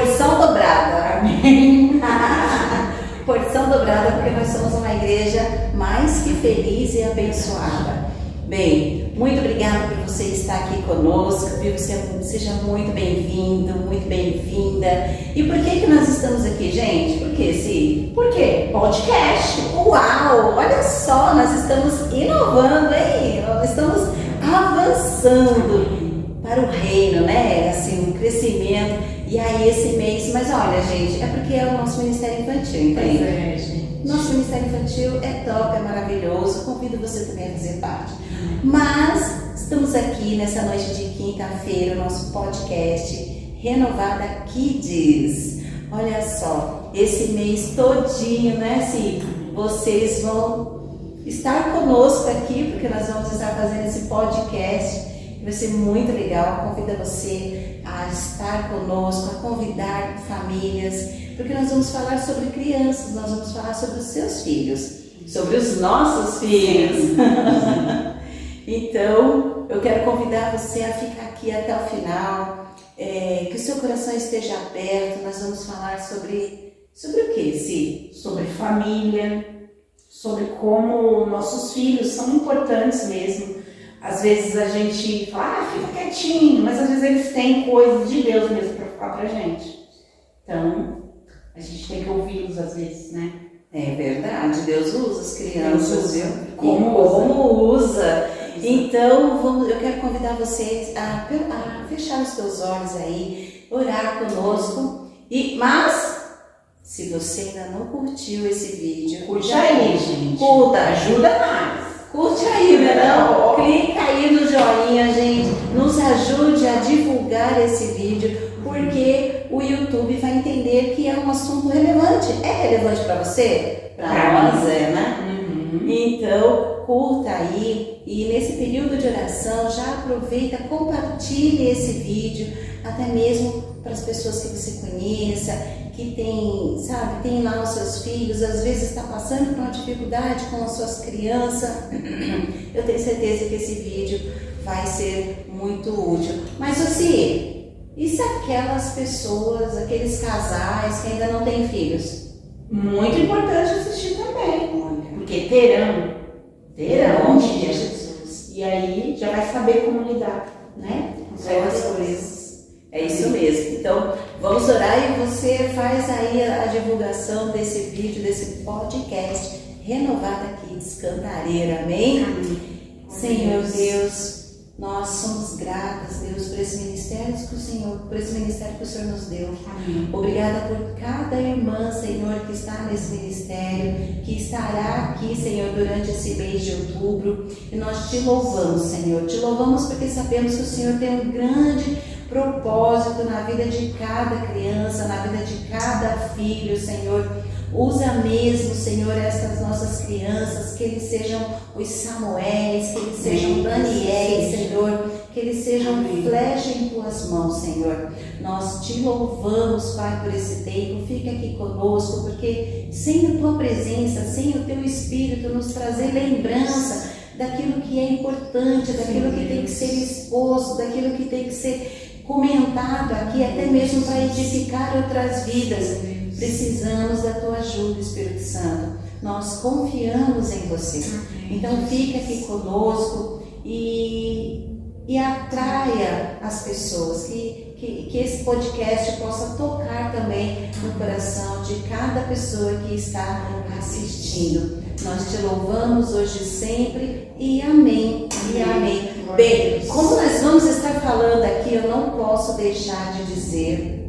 Porção dobrada. Amém. Porção dobrada, porque nós somos uma igreja mais que feliz e abençoada. Bem, muito obrigada por você estar aqui conosco, viu? Seja muito bem-vindo, muito bem-vinda. E por que nós estamos aqui, gente? Por quê, Si? Por quê? Podcast. Uau! Olha só, nós estamos inovando, hein? Nós estamos avançando para o reino, né? Assim, um crescimento. E aí esse mês, mas olha, gente, é porque é o nosso Ministério Infantil, entende? Pois é, gente. Nosso Ministério Infantil é top, é maravilhoso. Convido você também a fazer parte. Mas estamos aqui nessa noite de quinta-feira, o nosso podcast Renovada Kids. Olha só, esse mês todinho, né, Si? Vocês vão estar conosco aqui, porque nós vamos estar fazendo esse podcast. Vai ser muito legal. Convido você a estar conosco, a convidar famílias, porque nós vamos falar sobre crianças, nós vamos falar sobre os seus filhos, sobre os nossos filhos. Então, eu quero convidar você a ficar aqui até o final, que o seu coração esteja aberto. Nós vamos falar sobre o que, Si? Sobre família, sobre como nossos filhos são importantes mesmo. Às vezes a gente fala, fica quietinho, mas às vezes eles têm coisas de Deus mesmo para falar pra gente. Então, a gente tem que ouvi-los às vezes, né? É verdade, Deus usa as crianças, viu? Como usa. Então, eu quero convidar vocês a fechar os teus olhos aí, orar conosco. Mas, se você ainda não curtiu esse vídeo, curte aí, gente. Curta, ajuda mais. Curte aí, né? Clica aí no joinha, gente. Nos ajude a divulgar esse vídeo, porque o YouTube vai entender que é um assunto relevante. É relevante para você? Para nós é, né? Então, curta aí e nesse período de oração já aproveita, compartilhe esse vídeo, até mesmo para as pessoas que você conheça, que tem lá os seus filhos, às vezes está passando por uma dificuldade com as suas crianças. Eu tenho certeza que esse vídeo vai ser muito útil. Mas assim, e se aquelas pessoas, aqueles casais que ainda não têm filhos? Muito importante assistir também, porque terão um dia, Jesus. E aí já vai saber como lidar, né? Com certas coisas. É isso mesmo. Então, vamos orar e você faz aí a divulgação desse vídeo, desse podcast Renovada Kids Cantareira. Amém? Senhor Deus, nós somos gratas, Deus, por esse ministério que o Senhor nos deu. Amém. Obrigada por cada irmã, Senhor, que está nesse ministério, que estará aqui, Senhor, durante esse mês de outubro. E nós te louvamos, Senhor. Te louvamos porque sabemos que o Senhor tem um grande propósito na vida de cada criança, na vida de cada filho, Senhor. Usa mesmo, Senhor, essas nossas crianças, que eles sejam os Samuéis, que eles sejam Daniéis, Senhor, que eles sejam flecha em tuas mãos, Senhor. Nós te louvamos, Pai, por esse tempo. Fica aqui conosco, porque sem a tua presença, sem o teu Espírito nos trazer lembrança daquilo que é importante, daquilo que tem que ser exposto, daquilo que tem que ser comentado aqui, até mesmo para edificar outras vidas. Precisamos da tua ajuda, Espírito Santo. Nós confiamos em você. Então fica aqui conosco e atraia as pessoas, que esse podcast possa tocar também no coração de cada pessoa que está assistindo. Nós te louvamos hoje e sempre, e amém, e amém. Bem, como nós vamos estar falando aqui, eu não posso deixar de dizer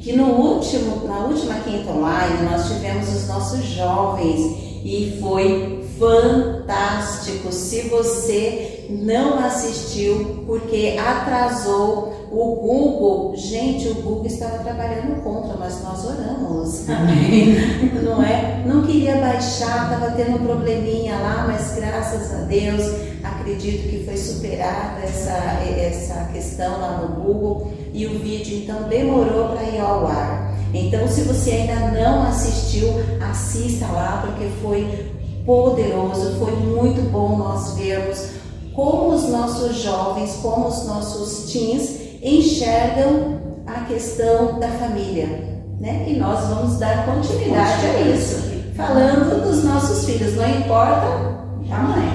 que na última quinta online nós tivemos os nossos jovens e foi fantástico. Se você não assistiu porque atrasou o Google, gente, o Google estava trabalhando contra, mas nós oramos. Amém. Não é? Não queria baixar, estava tendo um probleminha lá, mas graças a Deus, acredito que foi superada essa questão lá no Google e o vídeo então demorou para ir ao ar. Então, se você ainda não assistiu, assista lá, porque foi poderoso, foi muito bom nós vermos como os nossos jovens, como os nossos teens enxergam a questão da família, né? E nós vamos dar continuidade a isso, falando dos nossos filhos, não importa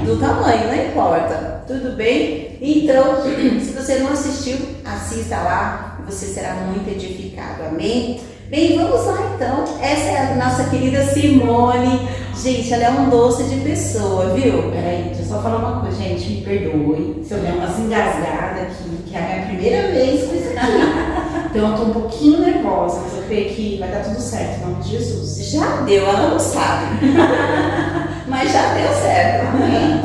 do tamanho, não importa, tudo bem? Então, se você não assistiu, assista lá, você será muito edificado, amém? Bem, vamos lá então. Essa é a nossa querida Simone. Gente, ela é um doce de pessoa, viu? Peraí, deixa eu só falar uma coisa, gente, me perdoe se eu der umas engasgadas aqui, que é a minha primeira vez com isso aqui. Então eu tô um pouquinho nervosa, mas eu creio que vai dar tudo certo, em nome de Jesus. Já deu, ela não sabe. Mas já deu certo. Amém?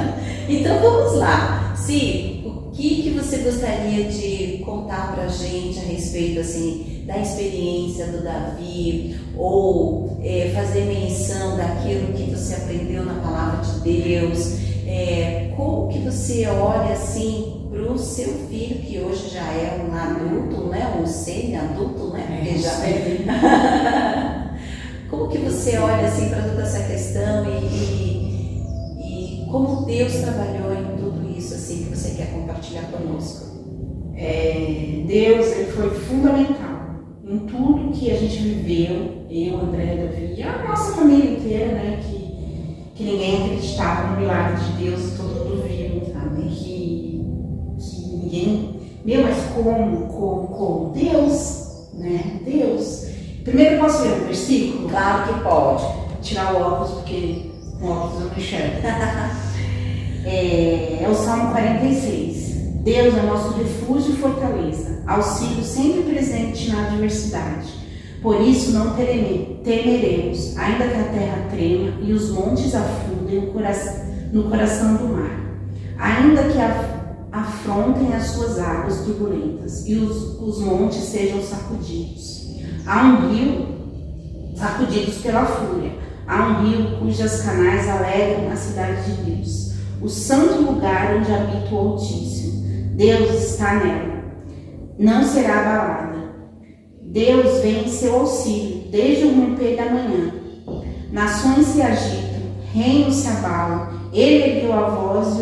Então vamos lá. Si, o que você gostaria de contar pra gente a respeito, assim, da experiência do Davi, ou fazer menção daquilo que você aprendeu na palavra de Deus? Como que você olha assim para o seu filho, que hoje já é um adulto, né? Um semi-adulto, né? Porque já... Como que você olha assim para toda essa questão e como Deus trabalhou em tudo isso assim que você quer compartilhar conosco? Deus, ele foi fundamental em tudo que a gente viveu, eu, André, Davi, e a nossa família inteira, né? Que ninguém acreditava no milagre de Deus, todo mundo viu, sabe? Que ninguém... mas como? Deus, né? Deus. Primeiro, posso ler um versículo? Claro que pode. Tirar o óculos, porque com óculos eu não enxergo. É o Salmo 46. Deus é nosso refúgio e fortaleza, auxílio sempre presente na adversidade. Por isso não temeremos, ainda que a terra trema e os montes afundem no coração do mar, ainda que afrontem as suas águas turbulentas e os montes sejam sacudidos. Há um rio sacudidos pela fúria, há um rio cujas canais alegram a cidade de Deus, o santo lugar onde habita o Altíssimo. Deus está nela, não será abalada. Deus vem em seu auxílio desde o romper da manhã. Nações se agitam, reinos se abalam, ele ergueu a voz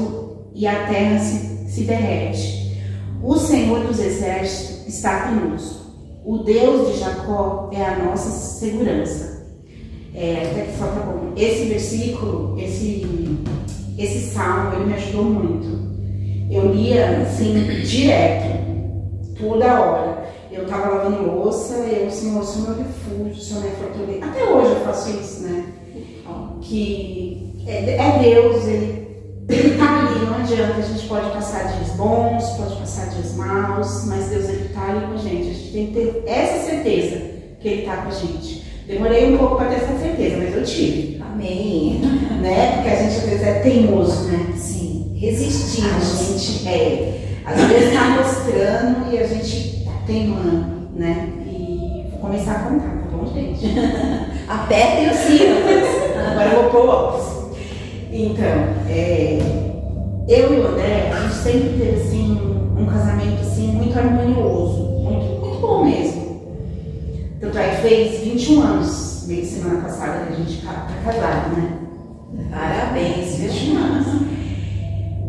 e a terra se derrete. O Senhor dos exércitos está conosco. O Deus de Jacó é a nossa segurança. Até que só tá bom. Esse versículo, esse salmo, ele me ajudou muito. Eu lia assim, direto, toda hora. Eu estava lavando louça e eu, Senhor, sou meu refúgio, o Senhor é fortaleza. Até hoje eu faço isso, né? Que Deus, ele tá ali, não adianta. A gente pode passar dias bons, pode passar dias maus, mas Deus, ele tá ali com a gente. A gente tem que ter essa certeza que ele tá com a gente. Demorei um pouco para ter essa certeza, mas eu tive. Amém. Né? Porque a gente às vezes é teimoso, né? Sim, resistimos. A gente às vezes tá mostrando e a gente tá teimando, né? E vou começar a contar, tá bom, gente? Apertem os cintos. Agora eu vou pôr o óculos. Então, eu e o André, a gente sempre teve assim, um casamento assim, muito harmonioso, muito bom mesmo. Tanto é que fez 21 anos, meio de semana passada, que a gente tá casado, né? Parabéns, 21 anos.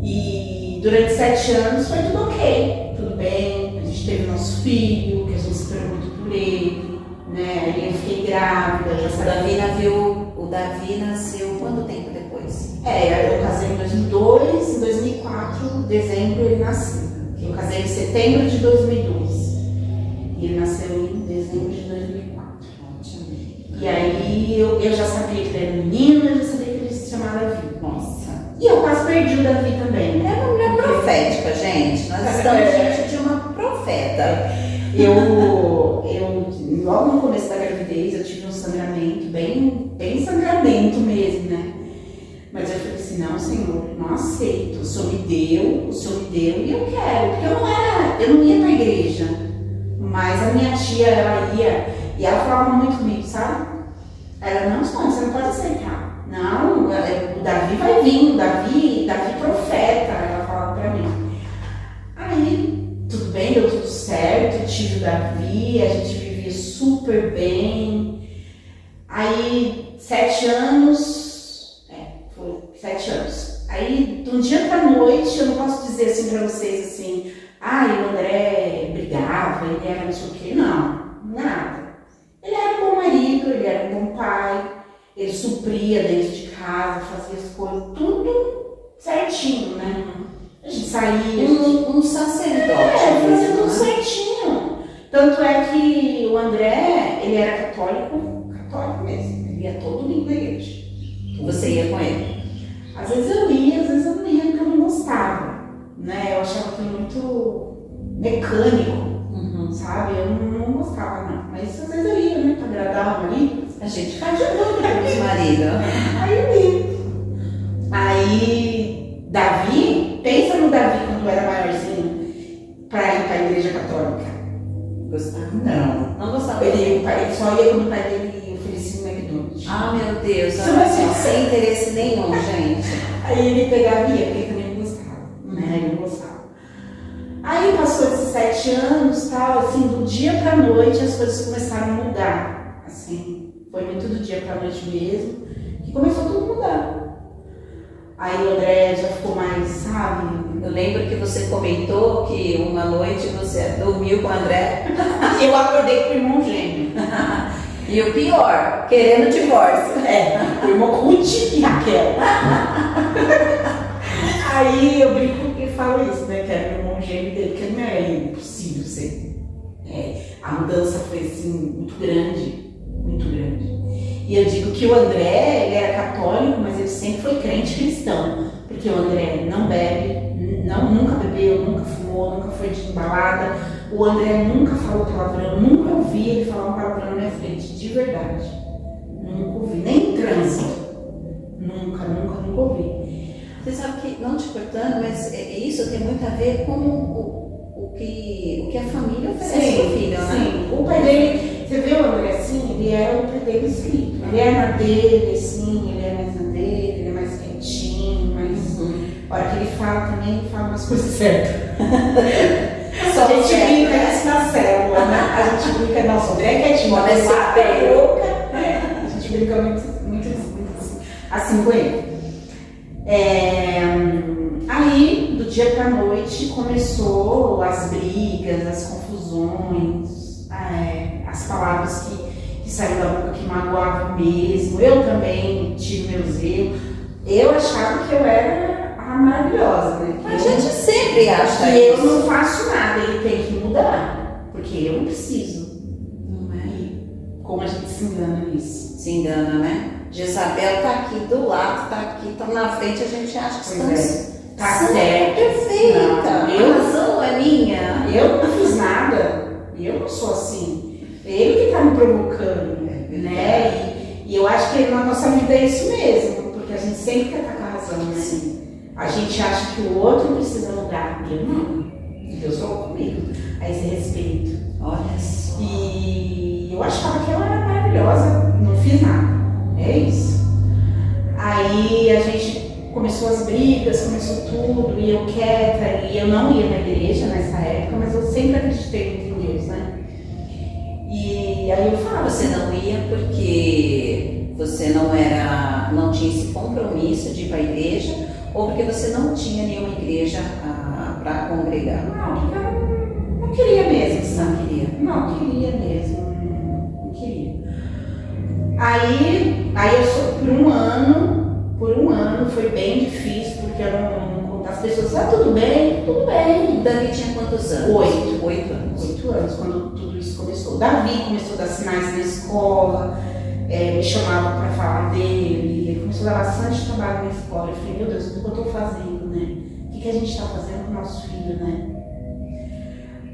E durante 7 anos foi tudo ok, tudo bem. A gente teve nosso filho, que a gente esperou muito por ele, né? Eu fiquei grávida, já sabia. O Davi nasceu quanto tempo depois? Eu casei em 2002, em 2004, dezembro, ele nasceu. Eu casei em setembro de 2002 e ele nasceu em dezembro de 2004. E aí eu já sabia que ele era menino, eu já sabia que ele se chamava Davi. Nossa. E eu quase perdi o Davi também. É uma mulher profética, gente. Nós estamos diante de uma profeta. Logo no começo da gravidez, eu tive um sangramento, bem sangramento mesmo, né? Mas eu falei assim, não, Senhor, não aceito. O Senhor me deu e eu quero. Porque eu não ia pra igreja. Mas a minha tia, ela ia, e ela falava muito comigo, sabe? Ela, não, você não pode aceitar. Não, o Davi vai vir, o Davi profeta, ela falava pra mim. Aí, tudo bem, deu tudo certo, tive o Davi, a gente vivia super bem. Aí, 7 anos, foi 7 anos. Aí, de um dia pra noite, eu não posso dizer assim pra vocês assim, o André brigava, ele era não sei o quê. Não, ele supria dentro de casa, fazia as coisas, tudo certinho, né? A gente saía. Um sacerdote. Fazia tudo certinho. Tanto é que o André, ele era católico mesmo. Ele ia todo domingo na igreja. Você ia com ele? Às vezes eu ia, às vezes eu não ia, porque eu não gostava, né? Eu achava aquilo muito mecânico, sabe? Eu não gostava, não. Mas às vezes eu ia, né? Pra agradar o marido. A gente faz de tudo pelos maridos. Aí eu ia. Aí, Davi, pensa no Davi quando era maiorzinho, pra ir pra igreja católica. Gostava? Não gostava. Ele só ia quando o pai dele oferecia um McDonald's. Ah, meu Deus, Isso vai ser sem interesse nenhum, gente. Aí ele pegava e ia, porque ele também não gostava, né? Ele não gostava. Aí passou esses 7 anos, tal, assim, do dia pra noite as coisas começaram a mudar. Assim, foi muito do dia pra noite mesmo, que começou tudo a mudar. Aí o André já ficou mais, sabe? Eu lembro que você comentou que uma noite você dormiu com o André. Eu acordei com o irmão gêmeo. E o pior, querendo divórcio. O irmão Ruth e Raquel. Aí eu brinco e falo isso, né? Que era o irmão gêmeo dele, que não é impossível ser. A mudança foi assim, muito grande, muito grande. E eu digo que o André, ele era católico, mas ele sempre foi crente cristão. Porque o André não bebe, nunca bebeu, nunca fumou, nunca foi de balada. O André nunca falou palavrão, nunca ouvi ele falar um palavrão na minha frente, de verdade. Nunca ouvi, nem em trânsito. Nunca ouvi. Você sabe que, não te cortando, mas isso tem muito a ver com o que a família oferece pro filho, né? Sim, o pai dele, você vê o André assim, ele era o pai dele escrito. Ele é na dele, assim, ele é mais na dele, ele é mais quietinho, mas a hora que ele fala também, ele fala umas coisas certas. Só a gente certo, brinca né? isso na célula, né? A gente brinca, nossa, o André é quietinho, Olha esse pé. louca. A gente brinca muito assim com ele. Aí, do dia pra noite, começou as brigas, as confusões, as palavras que saíram da boca que magoavam mesmo. Eu também tive meus erros. Eu achava que eu era a maravilhosa, né? A gente sempre acha que isso. eu não faço nada, ele tem que mudar, porque eu não preciso. Não é? Como a gente se engana nisso. Se engana, né? Jezabel tá aqui do lado, tá aqui, tá na frente, a gente acha que estamos Tá santa, certo. perfeita. Não, A razão é minha. Eu não fiz nada, eu não sou assim. Ele que tá me provocando, né? E eu acho que na nossa vida é isso mesmo, porque a gente sempre quer estar com a razão, né? Sim. A gente acha que o outro precisa mudar, eu não. Eu sou comigo, a esse respeito. Olha só. E eu achava que ela era maravilhosa, não fiz nada. É isso. Aí a gente começou as brigas, começou tudo, e eu quieta, e eu não ia na igreja nessa época, mas eu sempre acreditei em Deus, né? E aí eu falava, Você não ia porque você não tinha esse compromisso de ir para a igreja, ou porque você não tinha nenhuma igreja para congregar? não, porque eu não queria mesmo, sabe? Não queria. Não queria mesmo, não queria. Aí eu só, por um ano foi bem difícil, porque eu não as pessoas, tudo bem, tudo bem. O Davi tinha quantos anos? 8. 8 anos. 8 anos, quando tudo isso começou. O Davi começou a dar sinais na escola, me chamava para falar dele, ele começou a dar bastante trabalho na escola. Eu falei, meu Deus, o que eu estou fazendo, né? O que a gente está fazendo com o nosso filho, né?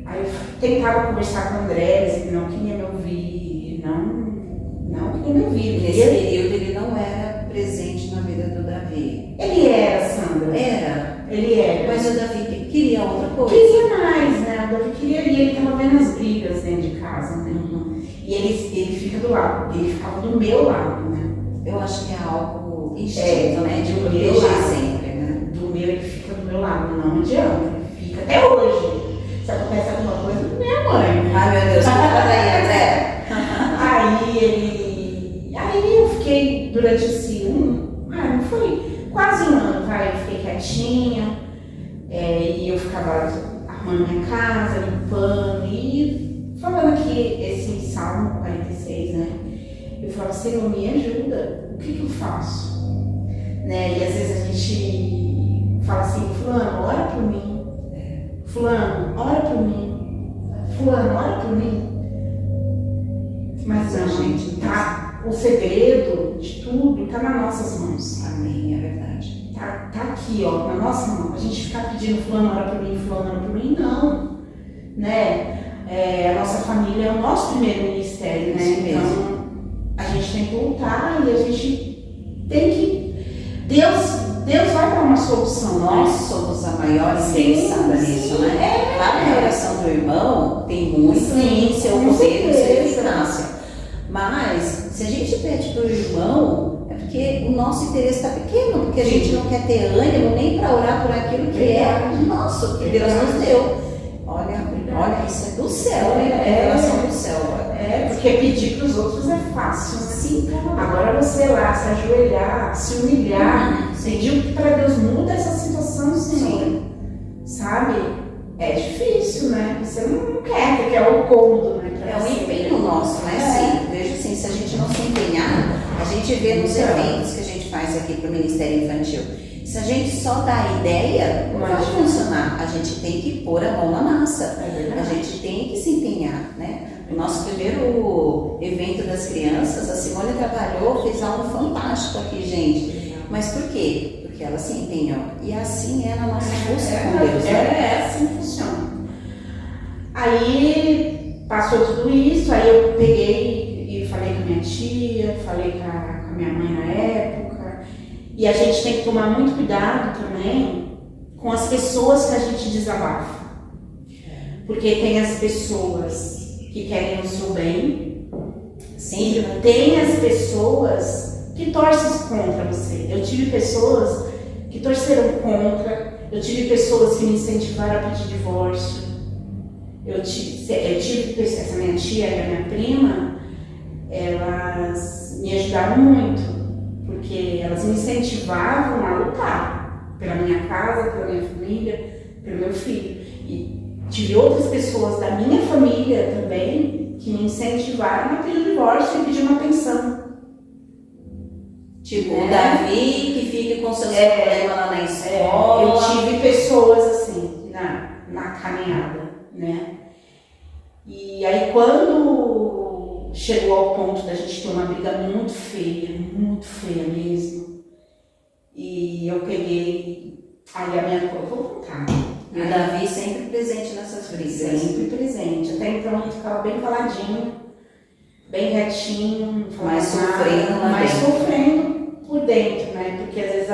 Aí eu tentava conversar com o André, ele não queria me ouvir, não queria me ouvir. Nesse período ele não era presente na vida do Davi. Ele era, Sandra. Era. Ele era. Mas o Davi queria outra coisa. Queria mais, né? O Davi queria, e ele estava vendo as brigas dentro de casa, né? E ele fica do lado, ele ficava do meu lado, né? Eu acho que é algo instinto, né? De do proteger meu lado. sempre, né? Do meu, ele fica do meu lado, não adianta, ele fica até hoje. Se acontece alguma coisa, minha mãe. Ai, meu Deus, conta aí, André. Aí eu fiquei durante esse não foi quase um ano, eu fiquei quietinha, e eu ficava arrumando minha casa, limpando, e falando aqui esse Salmo 46, né? eu falava, Senhor, me ajuda, o que eu faço? Né? E às vezes a gente fala assim, fulano, ora por mim. Fulano, ora por mim. Fulano, ora por mim. Mas não, gente, tá, o segredo de tudo tá nas nossas mãos. Amém, é verdade. Tá aqui, ó, na nossa mão. A gente ficar pedindo fulano, ora por mim, fulano, ora por mim, não. Né? A nossa família é o nosso primeiro ministério, né? Isso mesmo. Então, a gente tem que lutar e a gente tem que... Deus vai dar uma solução. Nós né? somos a maior interessada nisso, né? A oração do irmão tem muito seu com poder e sua certeza. eficácia. Mas, se a gente pede para o irmão, é porque o nosso interesse está pequeno, porque a gente não quer ter ânimo nem para orar por aquilo que é nosso, que Deus nos deu. Olha, isso é do céu, né? É revelação do céu. Porque pedir para os outros é fácil, né? Sim, Agora você lá, se ajoelhar, se humilhar, pedir para Deus muda essa situação, Senhor. Sim. Sabe? É difícil, né? Você não quer, porque é o cômodo, né? É um empenho nosso, né? Sim, veja assim, se a gente não se empenhar, a gente vê nos eventos que a gente faz aqui para o Ministério Infantil. Se a gente só dá a ideia, não vai funcionar. A gente tem que pôr a mão na massa. A gente tem que se empenhar, né? O nosso primeiro evento das crianças, a Simone trabalhou, fez algo fantástico aqui, gente. Mas por quê? Porque ela se empenhou. E assim é na nossa busca com Deus. Assim funciona. Aí passou tudo isso, aí eu peguei e falei com a minha tia, falei com a minha mãe na época. E a gente tem que tomar muito cuidado também com as pessoas que a gente desabafa. Porque tem as pessoas que querem o seu bem, Sim. tem as pessoas que torcem contra você. Eu tive pessoas que torceram contra, eu tive pessoas que me incentivaram a pedir divórcio. Eu tive essa minha tia e a minha prima, elas me ajudaram muito, porque elas me incentivavam a lutar pela minha casa, pela minha família, pelo meu filho. E tive outras pessoas da minha família também que me incentivaram a pedir divórcio e pedir uma pensão. Tipo, o Davi que fica com seus problemas lá na escola. Eu tive pessoas assim na caminhada, né? E aí quando chegou ao ponto da gente ter uma briga muito feia mesmo, e eu peguei, aí a minha eu vou contar. E o Davi sempre presente nessas brigas. Sempre presente. Até então ele ficava bem caladinho, bem quietinho, mas sofrendo lá mas dentro. Sofrendo por dentro, né? Porque às vezes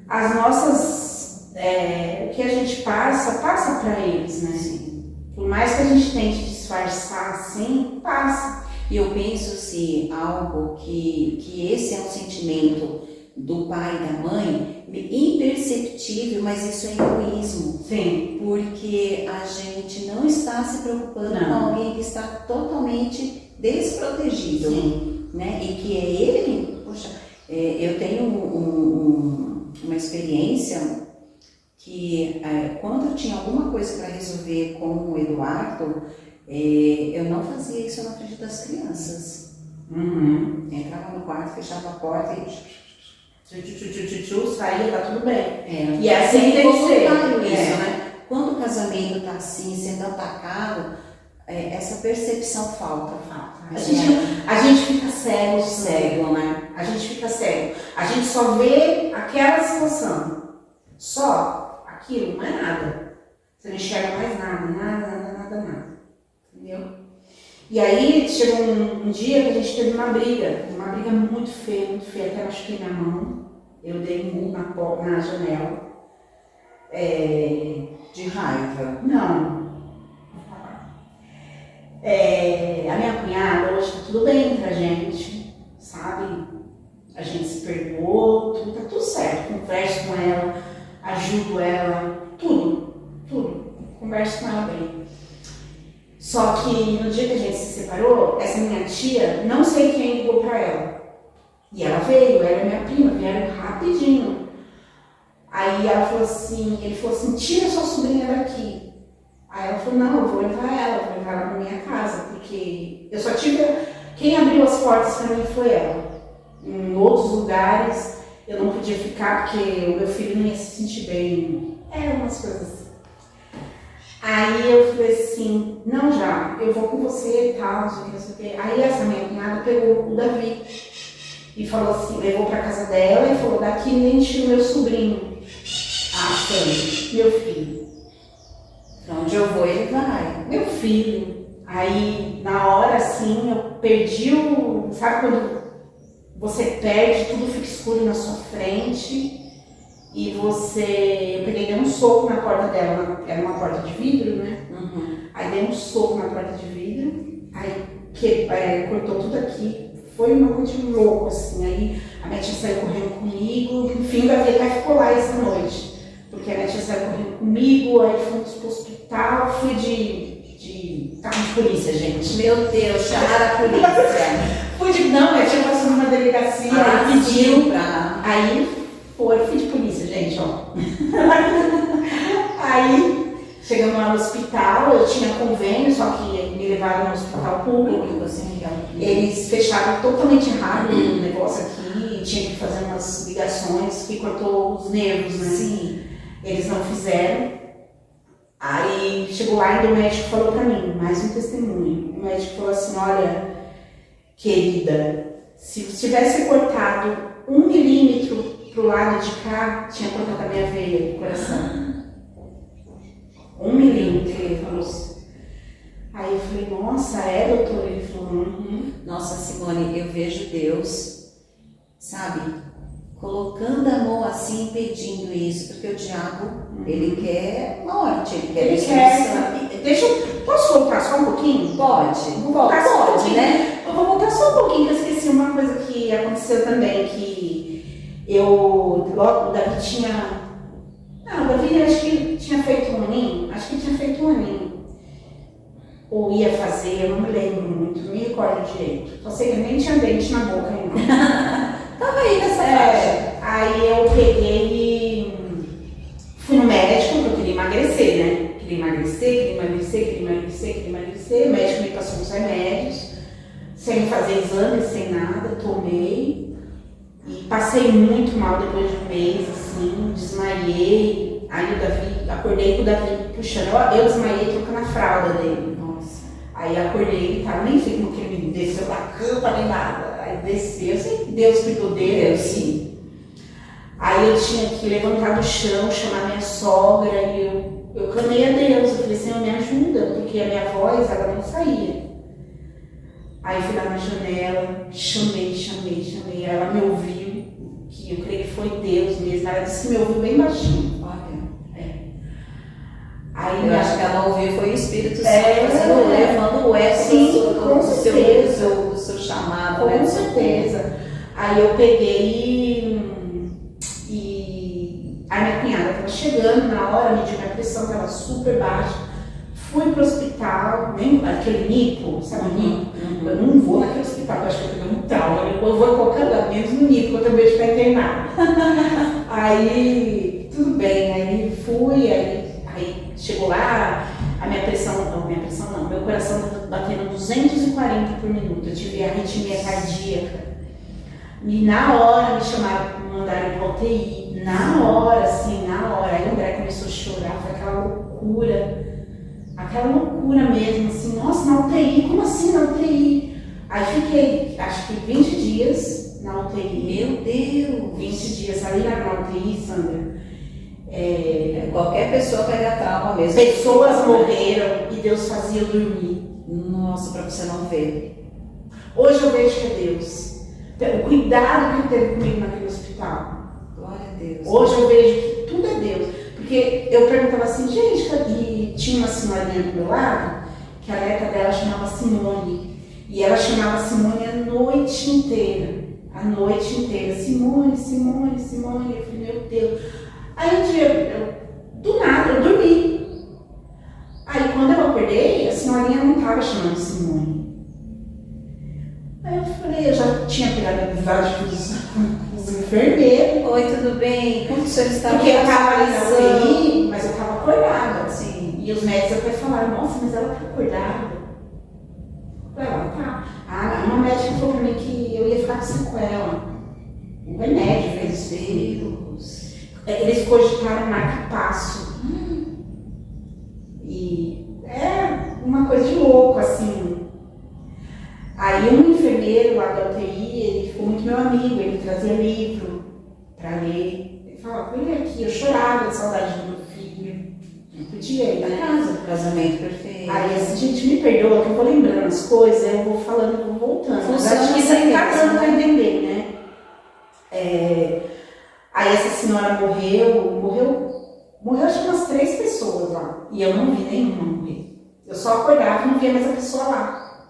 as nossas, o que a gente passa para eles, né? Sim. Por mais que a gente tente disfarçar assim, passa. E eu penso se algo que esse é um sentimento do pai e da mãe, imperceptível, mas isso é egoísmo. Sim. Porque a gente não está se preocupando com alguém que está totalmente desprotegido. Sim. Né? E que é ele, poxa, eu tenho uma experiência que quando eu tinha alguma coisa para resolver com o Eduardo, eu não fazia isso na frente das crianças. Uhum. Entrava no quarto, fechava a porta e saía, tá tudo bem. E é assim tem que ser. Isso, né? Quando o casamento está assim, sendo atacado, essa percepção falta. A gente fica cego, né? A gente fica cego. A gente só vê aquela situação. Só aquilo, não é nada. Você não enxerga mais nada. Entendeu? E aí chegou um dia que a gente teve uma briga muito feia, até machuquei minha mão. Eu dei um murro na janela. De raiva. Não. A minha cunhada, hoje tá tudo bem pra gente, sabe? A gente se perdoou, tá tudo certo. Converso com ela, ajudo ela, tudo. Converso com ela bem. Só que no dia que a gente se separou, essa minha tia, não sei quem ligou pra ela. E ela veio, ela é minha prima, vieram rapidinho. Aí ele falou assim, tira sua sobrinha daqui. Aí ela falou, não, eu vou levar ela pra minha casa, porque eu só tive Quem abriu as portas para mim foi ela. Em outros lugares eu não podia ficar porque o meu filho não ia se sentir bem. Umas coisas assim. Aí eu falei assim, não, já, eu vou com você e tal, não sei o que. Aí essa minha cunhada pegou o Davi e falou assim, levou pra casa dela e falou, daqui nem tira o meu sobrinho. Sandra, meu filho. Pra onde eu vou, ele vai. Meu filho. Aí, na hora, assim, eu perdi o... Sabe quando você perde, tudo fica escuro na sua frente e você... Eu peguei e dei um soco na porta dela, era uma porta de vidro, né? Uhum. Aí dei um soco na porta de vidro, aí cortou tudo aqui. Foi uma coisa de louco, assim. Aí a minha tia saiu correndo comigo, enfim, o Davi até ficou lá essa noite. Porque a minha tia saiu correndo comigo, aí fomos pro hospital, fui de carro de polícia, gente. Meu Deus, chamaram a polícia. Não, minha tia passou numa delegacia, aí pediu pra... Aí fui de polícia, gente, ó. Aí chegamos lá no hospital, eu tinha convênio, só que me levaram no hospital público, assim, eles fecharam totalmente errado o negócio aqui, tinha que fazer umas ligações que cortou os nervos, né? Sim. Eles não fizeram. Aí chegou lá e o médico falou pra mim, mais um testemunho. O médico falou assim, olha, querida, se tivesse cortado 1 milímetro pro lado de cá, tinha cortado a minha veia do coração. 1 milímetro, ele falou. Aí eu falei, nossa, doutor? Ele falou, Nossa, Simone, eu vejo Deus, sabe, colocando a mão assim, impedindo isso, porque o diabo, ele quer morte, ele quer destruição. Posso voltar só um pouquinho? Pode, Vou voltar só um pode, pouquinho, né? Eu vou voltar só um pouquinho, que eu esqueci uma coisa que aconteceu também, que logo, o Davi tinha... o Davi acho que tinha feito um aninho, ou ia fazer, eu não me lembro muito, não me recordo direito. Só sei que nem tinha dente na boca ainda. Tava aí nessa faixa. Aí eu peguei e fui no médico, porque eu queria emagrecer, né? Queria emagrecer. O médico me passou uns remédios, sem fazer exame, sem nada, tomei. E passei muito mal depois de um mês, assim, desmaiei. Aí o Davi, acordei com o Davi puxando, eu desmaiei trocando a fralda dele. Nossa. Aí acordei, tá? Nem sei como que ele me desceu da cama nem nada. Aí desceu, eu sei que Deus cuidou dele, assim. Aí eu tinha que levantar do chão, chamar minha sogra, e eu clamei a Deus, eu falei, Senhor, me ajuda, porque a minha voz, ela não saía. Aí fui lá na janela, chamei, ela me ouviu, que eu creio que foi Deus mesmo, ela disse que me ouviu bem baixinho. Olha. Aí Eu acho que ela ouviu foi o Espírito Santo levando o eco do seu chamado. Com certeza. Aí eu peguei aí minha cunhada estava chegando na hora, mediu minha pressão, estava super baixa. Fui pro hospital, nem aquele NICO, sabe o NICO? Eu não vou naquele hospital, eu acho que eu peguei um trauma. Eu vou em qualquer lugar, menos no NICO, eu também ficar internada. Aí, tudo bem, aí fui, aí chegou lá, meu coração batendo 240 por minuto, eu tive arritmia cardíaca. E na hora me chamaram, me mandaram para UTI, na hora. Aí o André começou a chorar, foi aquela loucura mesmo, assim, nossa, na UTI, como assim na UTI? Aí fiquei, acho que 20 dias na UTI. Meu Deus! 20 dias ali na UTI, Sandra. Qualquer pessoa pega trauma mesmo. Pessoas morreram e Deus fazia eu dormir. Nossa, pra você não ver. Hoje eu vejo que é Deus. O cuidado que ele teve comigo naquele hospital. Glória a Deus. Hoje eu vejo que tudo é Deus. Porque eu perguntava assim, gente, e tinha uma senhorinha do meu lado, que a neta dela chamava Simone. E ela chamava Simone a noite inteira. Simone. Eu falei, meu Deus. Aí um dia, do nada, eu dormi. Aí quando eu acordei, a senhorinha não estava chamando Simone. Aí eu falei, eu já tinha pegado amizade com os enfermeiros. Oi, tudo bem? Como o senhor está? Porque eu estava ali na UTI, mas eu estava acordada. Sim. E os médicos até falaram, nossa, mas ela está acordada. Ela tá. Uma médica falou pra mim que eu ia ficar com sequela. O remédio fez Deus. Eles cogitaram marca-passo. E é uma coisa de louco, assim. Aí um enfermeiro lá da UTI, ele ficou muito meu amigo, ele trazia livro pra ler. Ele falava, olha aqui, eu chorava de saudade do meu filho. Não podia ir Na na casa do casamento perfeito. Aí assim, gente, me perdoa que eu vou lembrando as coisas, eu vou falando, eu vou voltando. Mas Funciona acho que isso assim aí tá mesmo, dando pra né? entender, né? Aí essa senhora morreu acho que umas 3 pessoas lá. E eu não vi nenhuma morrer. Eu só acordava e não via mais a pessoa lá.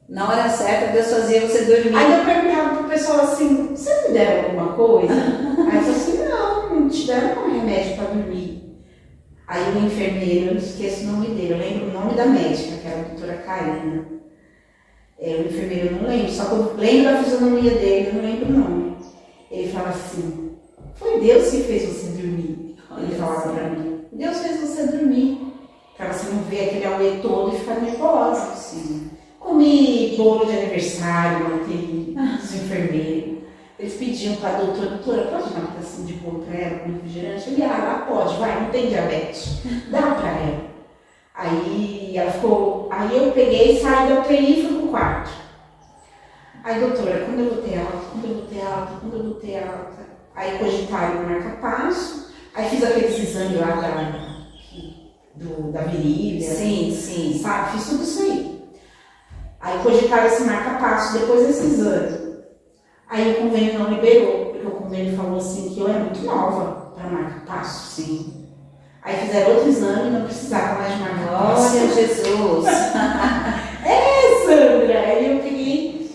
Na hora certa, Deus fazia você dormir. Aí eu perguntava pro pessoal assim, vocês me deram alguma coisa? Aí eu falei assim, não te deram um remédio pra dormir. Aí o enfermeiro, eu não esqueço o nome dele, eu lembro o nome da médica, que era a doutora Karina. O enfermeiro eu não lembro, só que eu lembro da fisionomia dele, eu não lembro o nome. Ele falava assim, foi Deus que fez você dormir. Ele falava pra mim, Deus fez você dormir, pra você não ver aquele auê todo e ficar nervosa. Assim. Comi bolo de aniversário, manteiga, os enfermeiros. Eles pediam pra doutora, pode dar um pedacinho de bolo pra ela com refrigerante? Ele, ela pode, vai, não tem diabetes, dá pra ela. Aí ela ficou, aí eu peguei, saí da UTI e fui pro quarto. Aí, doutora, quando eu vou ter alta? Aí cogitaram o marca-passo, aí fiz aqueles exames lá da virilha. Sim. Sabe, fiz tudo isso aí. Aí cogitaram esse marca-passo depois desse exame. Aí o convênio não liberou, porque o convênio falou assim que eu era muito nova para marca-passo. Sim. Aí fizeram outro exame e não precisava mais de marca-passo. Glória a Jesus. Sandra! Aí eu peguei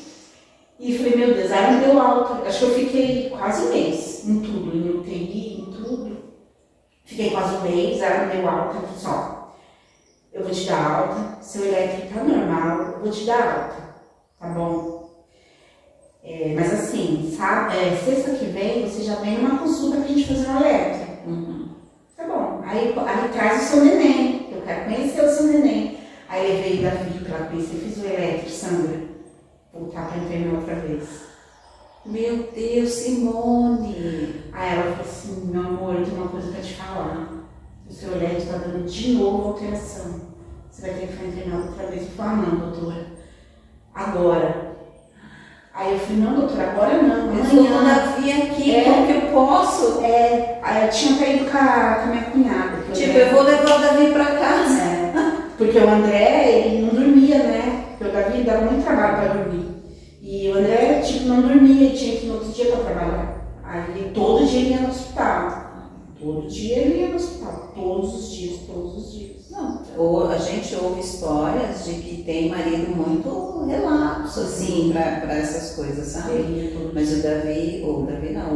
e falei, meu Deus, aí não deu alta. Acho que eu fiquei quase um mês em tudo, em UTI, em tudo. Fiquei quase um mês, ela não deu alta. Eu falei assim, ó, eu vou te dar alta, seu elétrico tá normal, eu vou te dar alta, tá bom? Mas assim, sabe, sexta que vem você já vem numa consulta pra gente fazer um elétrico. Tá bom, aí traz o seu neném, eu quero conhecer o seu neném. Aí levei o Davi pra conhecer, fiz o elétrico, Sandra, voltar pra internar outra vez. Meu Deus, Simone. Aí ela falou assim, meu amor, eu tenho uma coisa pra te falar. O seu elétrico tá dando de novo alteração. Você vai ter que ficar internado outra vez. Eu falei, não, doutora, agora. Aí eu falei, não, doutora, agora não, Eu sou amanhã. Davi aqui, como que eu posso? Aí eu tinha até ido com a minha cunhada. Eu vou levar o Davi pra casa. Porque o André, ele não dormia, né? Porque o Davi dava muito trabalho para dormir. E o André, não dormia, ele tinha que ir no outro dia para trabalhar. Aí todo dia ele ia no hospital. Todo dia ele ia no hospital. Todos os dias. Não, a gente ouve histórias de que tem marido muito relapso, assim, pra essas coisas, sabe? Mas o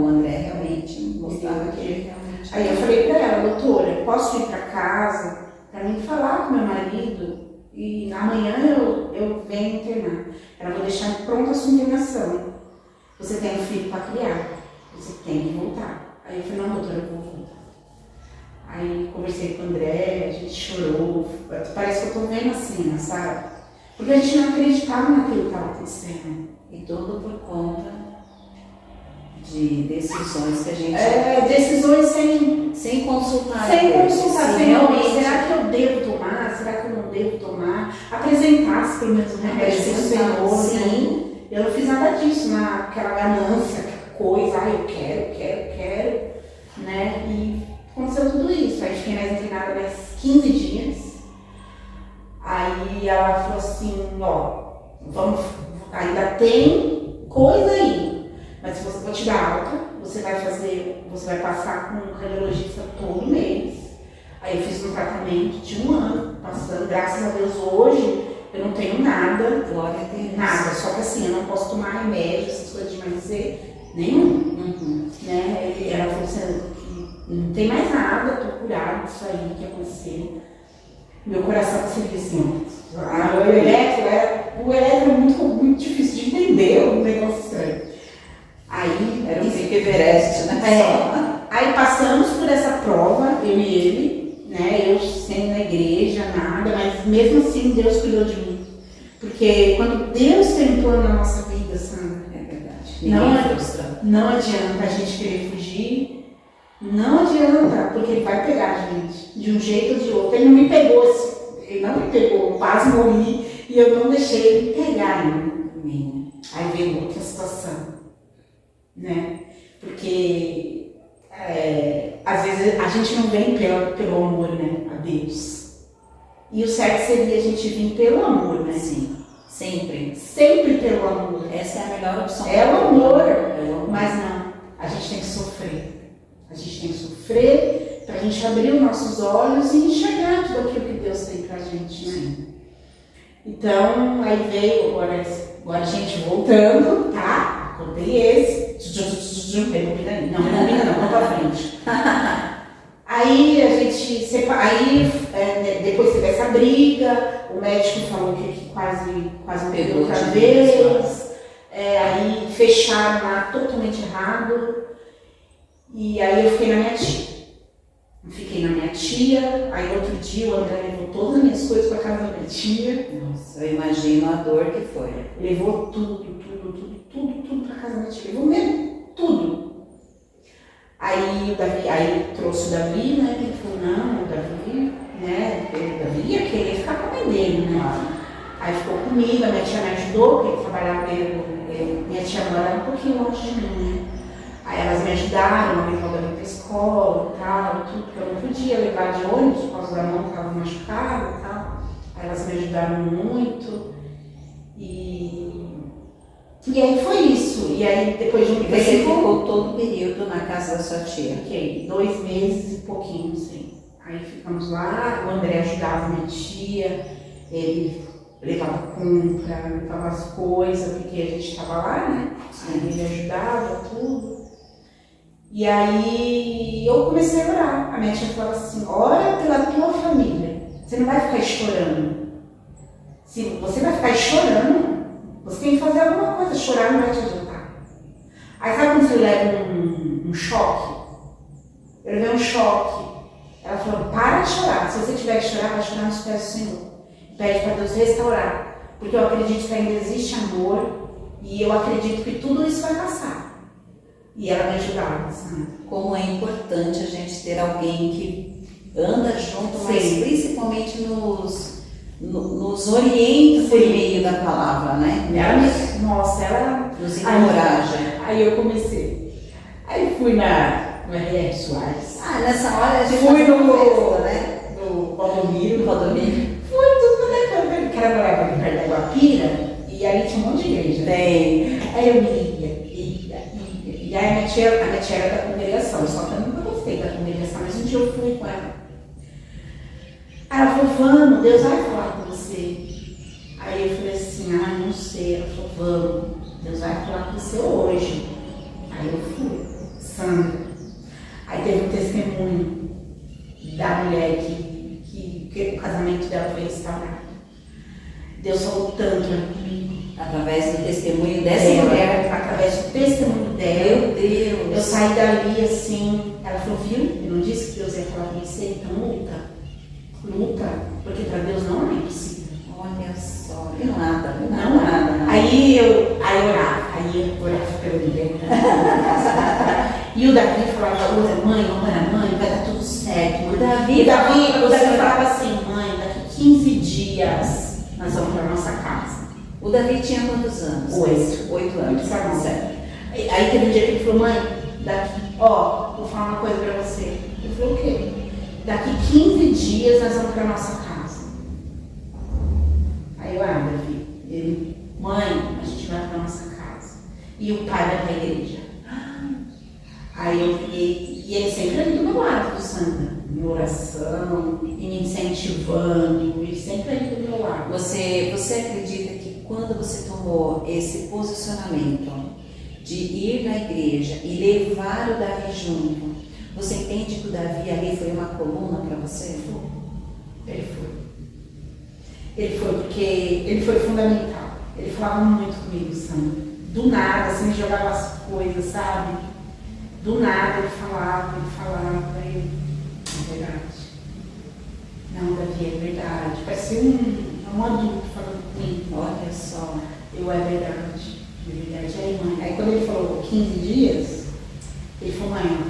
André realmente mostrava que ele realmente... Aí eu falei pra ela, doutora, posso ir pra casa pra mim falar com meu marido e amanhã eu venho internar. Ela vou deixar pronta a sua internação. Você tem um filho pra criar, você tem que voltar. Aí eu falei, não, doutora, eu vou voltar. Aí conversei com o André, a gente chorou, parece que eu tô vendo assim, sabe? Porque a gente não acreditava naquilo que estava acontecendo. E tudo por conta de decisões que a gente... Decisões sem consultar. Sem consultar, sem realmente. será que eu devo tomar? Será que eu não devo tomar? Apresentasse pelo menos o remédio do Senhor. Sim. Eu não fiz nada disso, naquela ganância, aquela coisa, eu quero, né? E aconteceu tudo isso. Aí fiquei mais internada mais 15 dias. Aí ela falou assim, ainda tem coisa aí, mas se você for te dar alta, você vai passar com um radiologista todo mês. Aí eu fiz um tratamento de 1 ano, passando, graças a Deus hoje eu não tenho nada. Glória a Deus. Nada, só que assim, eu não posso tomar remédio, essas coisas de emagrecer, nenhum. Né? Ela falou assim, não tem mais nada, tô curada disso aí que aconteceu. Meu coração se assim, o elétrico é muito difícil de entender, um negócio estranho. Aí era um pico Everest, né? Aí passamos por essa prova, eu e ele, né? Eu sem ir na igreja, nada, mas mesmo assim Deus cuidou de mim. Porque quando Deus tem um plano na nossa vida, Sandra, É verdade. Não Ninguém é- frustra. não adianta a gente querer fugir, não adianta, porque ele vai pegar a gente, de um jeito ou de outro. Ele não me pegou, ele não me pegou, eu quase morri e eu não deixei ele pegar ainda. Amém. Aí veio outra situação, né? Porque às vezes a gente não vem pelo amor, né, a Deus. E o certo seria a gente vir pelo amor, né? Sim, sempre. Sempre pelo amor. Essa é a melhor opção. É o amor. É o amor. Mas não, a gente tem que sofrer. A gente tem que sofrer para a gente abrir os nossos olhos e enxergar tudo aquilo que Deus tem pra gente, né? Então, aí veio, agora a gente voltando, tá? Contei esse. Rebobina aí. Não, rebobina não, vamos pra frente. Aí a gente depois teve essa briga, o médico falou que quase pegou outra vez. Aí fecharam lá totalmente errado. E aí eu fiquei na minha tia. Aí outro dia o André levou todas as minhas coisas para casa da minha tia. Nossa, eu imagino a dor que foi. Levou tudo para casa da minha tia. Levou mesmo, tudo. Aí trouxe o Davi, né? Ele falou, não, o Davi, né? O Davi ia querer ficar com a mãe dele, né? Aí ficou comigo, a minha tia me ajudou, porque ele trabalhava minha tia morava um pouquinho longe de mim, né? Aí elas me ajudaram a levar o Davi pra escola e tal, tudo, porque eu não podia levar de ônibus por causa da mão que estava machucada e tal. Aí elas me ajudaram muito. E aí foi isso. E aí depois de um E você ficou todo o período na casa da sua tia? Fiquei 2 meses e pouquinho, assim. Aí ficamos lá, o André ajudava minha tia, ele levava compra, levava as coisas, porque a gente estava lá, né? Aí ele ajudava, tudo. E aí eu comecei a orar. A minha tia falava assim, ora pela tua família. Você não vai ficar chorando. Se você vai ficar chorando, você tem que fazer alguma coisa. Chorar não vai te adiantar. Aí sabe quando você leva um choque? Eu levei um choque. Ela falou, para de chorar. Se você tiver que chorar, vai chorar nos pés do Senhor. Pede para Deus restaurar. Porque eu acredito que ainda existe amor. E eu acredito que tudo isso vai passar. E ela me ajudava, sabe? Como é importante a gente ter alguém que anda junto, Sim. mas principalmente nos orienta por meio da palavra, né? Ela Nos encoraja. Aí eu comecei. Aí fui na R.R. Soares. Nessa hora a gente Fui faz uma no- festa, né? No Valdomiro. Valdomiro. Fui tudo, né? Que era morava ali perto da Guapira. E ali tinha um monte de igreja. Tem. Aí eu ia. E aí a minha tia era da congregação. Só que eu nunca gostei da congregação. Mas um dia eu fui com ela. Aí ela falou, vamos, Deus vai falar com você. Aí eu falei assim, não sei. Ela falou, vamos, Deus vai falar com você hoje. Aí eu fui, Sandra. Aí teve um testemunho da mulher que o casamento dela foi restaurado. Deus falou tanto comigo. Através do testemunho dessa mulher. Através do testemunho dela. Meu Deus. Eu saí dali assim, ela falou, viu? Eu não disse que Deus ia falar com você, então luta, porque para Deus não é impossível. Olha só, que nada. Aí eu orava pelo ninguém. E o Davi falava, mãe, vai dar tudo certo. O Davi falava assim, mãe, daqui 15 dias nós vamos para nossa casa. O Davi tinha quantos anos? 8. 8 anos. Certo. Aí teve um dia que ele falou, mãe, vou falar uma coisa pra você. Eu falei, o quê? Daqui 15 dias nós vamos pra nossa casa. Aí eu, Davi, ele, mãe, a gente vai pra nossa casa. E o pai vai pra igreja. Aí eu fiquei, e ele sempre ali do meu lado, Sandra, em oração, e me incentivando, e sempre ali do meu lado. Você acredita que quando você tomou esse posicionamento de ir na igreja e levar o Davi junto, você entende que o Davi ali foi uma coluna para você? Ele foi porque ele foi fundamental. Ele falava muito comigo, Sandra. Do nada, assim, me jogava as coisas, sabe? Do nada ele falava, e é verdade. Não, Davi, é verdade. Parecia um adulto falando comigo. Sim. Olha só. É verdade. É verdade. Aí, mãe, aí quando ele falou 15 dias, ele falou, mãe,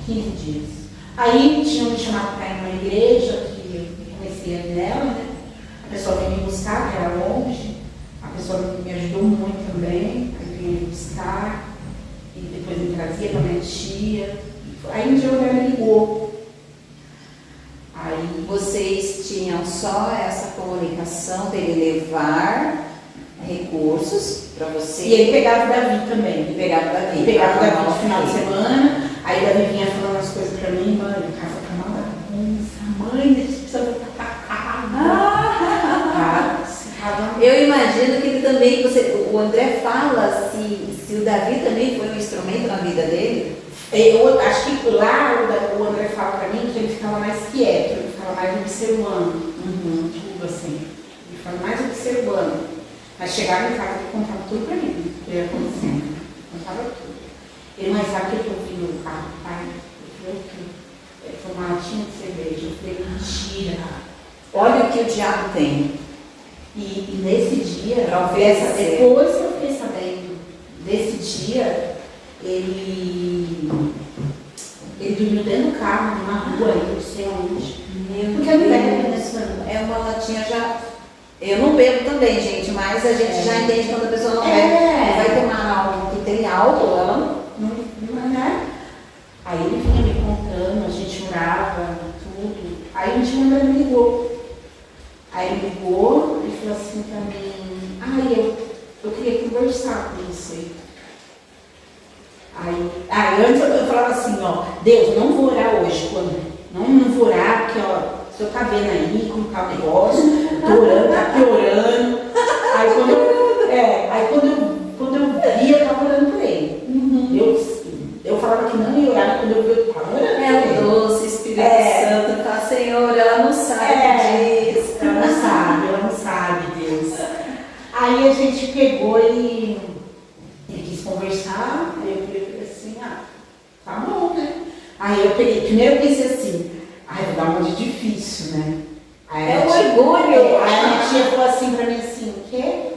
15 dias. Aí tinham me chamado para ir numa igreja, que eu comecei a ir nela, né? A pessoa veio me buscar, que era longe. A pessoa me ajudou muito também, aí vinha me buscar. E depois me trazia para minha tia. Aí um dia o me ligou. Aí Vocês tinham só essa comunicação dele levar recursos para você. e ele pegava o Davi também. E pegava o Davi. Ele pegava o Davi no Ah, final de ok. semana, aí o Davi vinha falando as coisas pra mim, mãe, a casa tá uma bagunça, mãe, a gente precisa voltar pra casa. Eu imagino que ele também, o André fala se o Davi também foi um instrumento na vida dele. Eu acho que lá o André fala pra mim que ele ficava mais quieto, ele ficava mais observando, tudo assim. Ele ficava mais observando. Mas chegava em casa e contava tudo pra mim, o que ia acontecendo. Contava tudo. Ele, mas sabe o que eu vi no carro do pai? Eu falei, o quê? Ele falou, uma latinha de cerveja. Eu falei, mentira. Olha o que o diabo tem. E nesse dia, Pra oferecer. depois que eu fiquei sabendo desse dia, ele dormiu dentro do carro, numa rua, eu não sei onde. Porque eu não bebo, né, Sandra? É uma latinha já. Eu não bebo também, gente, mas a gente já entende quando a pessoa não bebe. Vai tomar algo que tem álcool, ela Não, né? Aí ele vinha me contando, a gente orava, tudo. Aí um dia o André me ligou. Aí ele ligou e falou assim pra mim, eu queria conversar com você. Aí antes eu falava assim, ó, Deus, eu não vou orar hoje, não vou orar, porque ó, o senhor tá vendo aí como tá o negócio, tô orando, tá piorando. Aí quando eu via, eu tava orando por ele. Eu falava que não ia orar, quando eu vi, eu tava orando. é o doce Espírito Santo, fala, Senhor, ela não sabe disso. Ela não sabe, Deus. Aí a gente pegou e ele quis conversar, aí eu falei assim, tá bom, né? Aí eu peguei, primeiro eu pensei assim, vou dar uma de difícil, né? Aí É o orgulho. Aí a minha tia falou assim pra mim assim, o quê?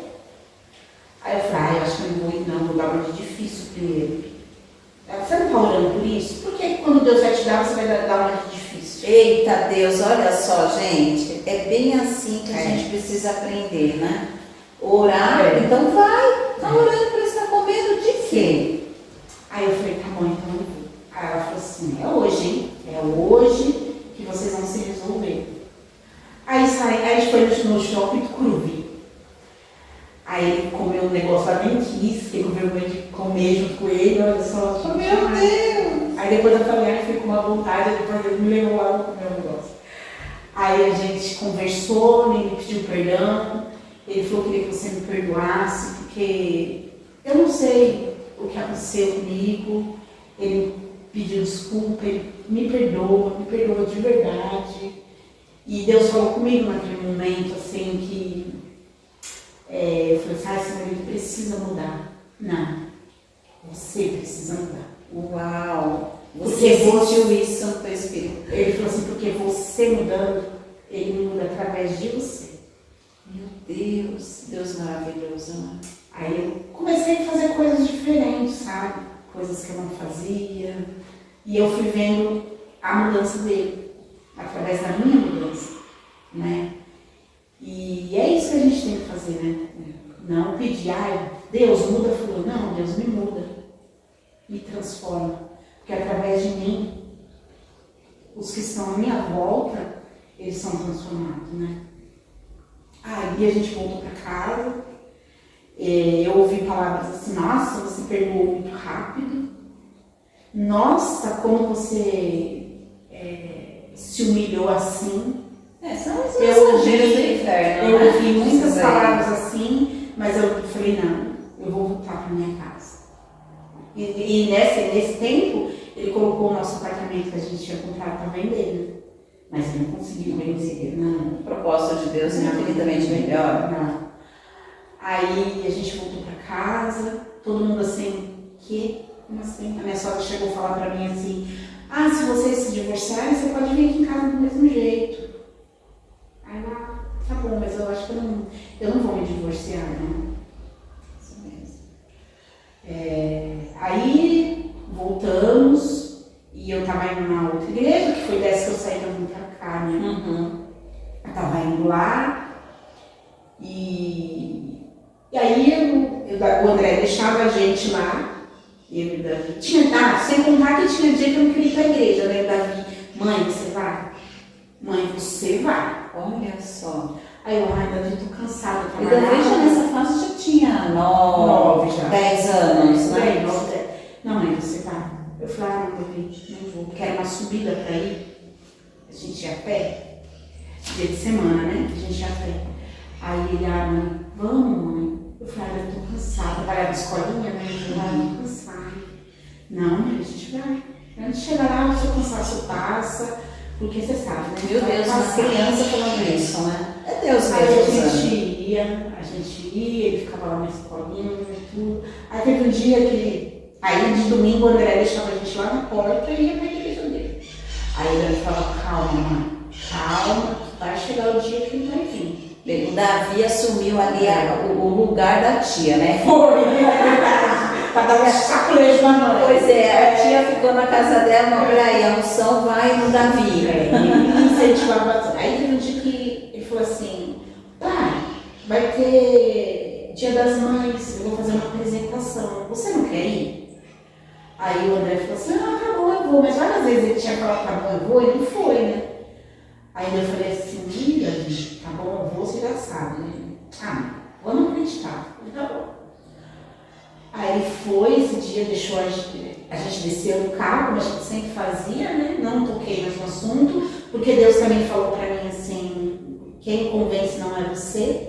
Aí eu falei, eu acho que eu não vou dar uma de difícil primeiro. Ela, você não tá orando por isso? Por que quando Deus vai te dar, você vai dar uma de difícil? Eita Deus, olha só, gente, é bem assim que a gente precisa aprender, né? Orar, então vai, tá orando por isso, tá com medo de quê? Aí eu falei, tá bom, então eu vou. Aí ela falou assim, é hoje, hein? É hoje que vocês vão se resolver. Aí a gente foi no shopping do Curuvi. Aí ele comeu um negócio lá, nem quis, que ele comeu de comer junto com ele, olha só. Meu Deus! Aí depois eu falei, fiquei com uma vontade, depois ele me levou lá para comer o negócio. Aí a gente conversou, ele me pediu perdão, ele falou que queria que você me perdoasse, porque eu não sei o que aconteceu comigo, ele pediu desculpa, ele me perdoa de verdade. E Deus falou comigo naquele momento, assim, que eu falei assim, Senhor, ele precisa mudar. Não, você precisa mudar. Uau! Porque Você sentiu isso no teu espírito. Ele falou assim, porque você mudando, ele muda através de você. Meu Deus, Deus maravilhoso, né? Aí eu comecei a fazer coisas diferentes, sabe? Coisas que eu não fazia. E eu fui vendo a mudança dele, através da minha mudança, né? E é isso que a gente tem que fazer, né? Não pedir, Deus muda fulano. Não, Deus me muda, me transforma. Porque através de mim, os que estão à minha volta, eles são transformados, né? Aí a gente voltou para casa, eu ouvi palavras assim, nossa, você perdoou muito rápido. Nossa, como você se humilhou assim. São os mensageiros do inferno. Eu né? ouvi muitas Esses aí. palavras assim, mas eu falei, não, eu vou voltar para minha casa. E nesse tempo, ele colocou o nosso apartamento que a gente tinha comprado para vender, mas ele não conseguiu vender, não. O propósito de Deus é infinitamente melhor. Não. Aí a gente voltou para casa, todo mundo assim, como assim? A minha sogra chegou a falar para mim assim, se vocês se divorciarem, você pode vir aqui em casa do mesmo jeito. Aí tá bom, mas eu acho que eu não vou me divorciar. numa outra igreja, que foi dessa que eu saí pra vir pra cá, né? Eu tava indo lá e aí o André deixava a gente lá, eu e o Davi. Sem contar que tinha dia que eu não queria ir pra igreja, né? O Davi, mãe, você vai? Mãe, você vai. Olha só. Aí eu, ai, Davi, tô cansada. E Davi já nessa fase já tinha 9, já. 10 anos, né? 9, 10. Não, mãe, você vai. Eu falei, ah, não, Davi, não vou, porque era uma subida pra ir. A gente ia a pé. Dia de semana, né? A gente ia a pé. Aí ele, ah, mãe, vamos, mãe. Eu falei, ah, eu tô cansada. Trabalhava na escolinha, né? Eu falei, ah, tô cansada. Não, mãe, a gente vai. Antes de chegar lá, o seu cansaço passa. Porque você sabe, né? Meu Deus, uma criança falando isso, né? É Deus mesmo. Aí a gente ia, ele ficava lá na escolinha e tudo. Aí teve um dia que, aí de domingo o André deixava a gente lá na porta e ia pra igreja dele. Aí ele falava, calma, mãe, calma, vai chegar o dia que ele vai vir. Bem, o Davi assumiu ali o lugar da tia, né? Foi, pra dar um sacolejo na mãe. Pois é, a tia ficou na casa dela, não, peraí, a unção vai no Davi. Ele incentivava. Aí teve um dia que ele falou assim, pai, vai ter Dia das Mães, eu vou fazer uma apresentação, você não quer ir? Aí o André falou assim, ah, tá bom, eu vou, mas várias vezes ele tinha falado, tá bom, eu vou, e não foi, né? Aí eu falei assim, Davi, tá bom, eu vou, você já sabe, né? Ah, vamos acreditar. Eu falei, tá bom. Aí ele foi, esse dia deixou a gente desceu no carro, como a gente sempre fazia, né? Não toquei mais no assunto, porque Deus também falou pra mim assim, quem convence não é você,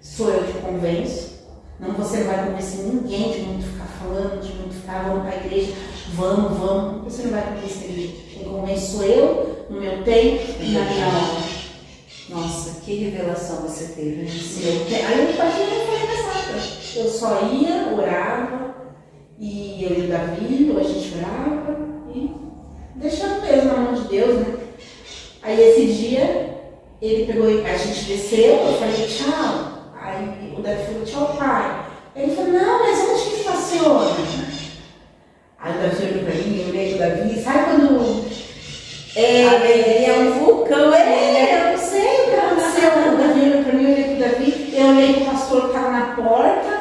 sou eu que convenço. Não, você não vai convencer ninguém de muito ficar falando, de muito ficar, vamos pra igreja, vamos. Você não vai convencer ninguém. Quem convence sou eu, no meu tempo e na minha hora. Nossa, que revelação você teve, né? Aí eu parti não foi mais nada. Eu só ia, orava, e eu e o Davi, ou a gente orava, e deixando mesmo na mão de Deus, né? Aí esse dia, ele pegou, a gente desceu, eu falei tchau. Aí o Davi falou, tchau, pai. Ele falou, não, mas onde que estaciona? Aí o Davi olhou pra mim, eu olhei pro Davi, sabe quando... Ele é um vulcão, eu não sei o que aconteceu. O Davi olhou pra mim, eu olhei pro Davi, eu olhei pro pastor que tava na porta,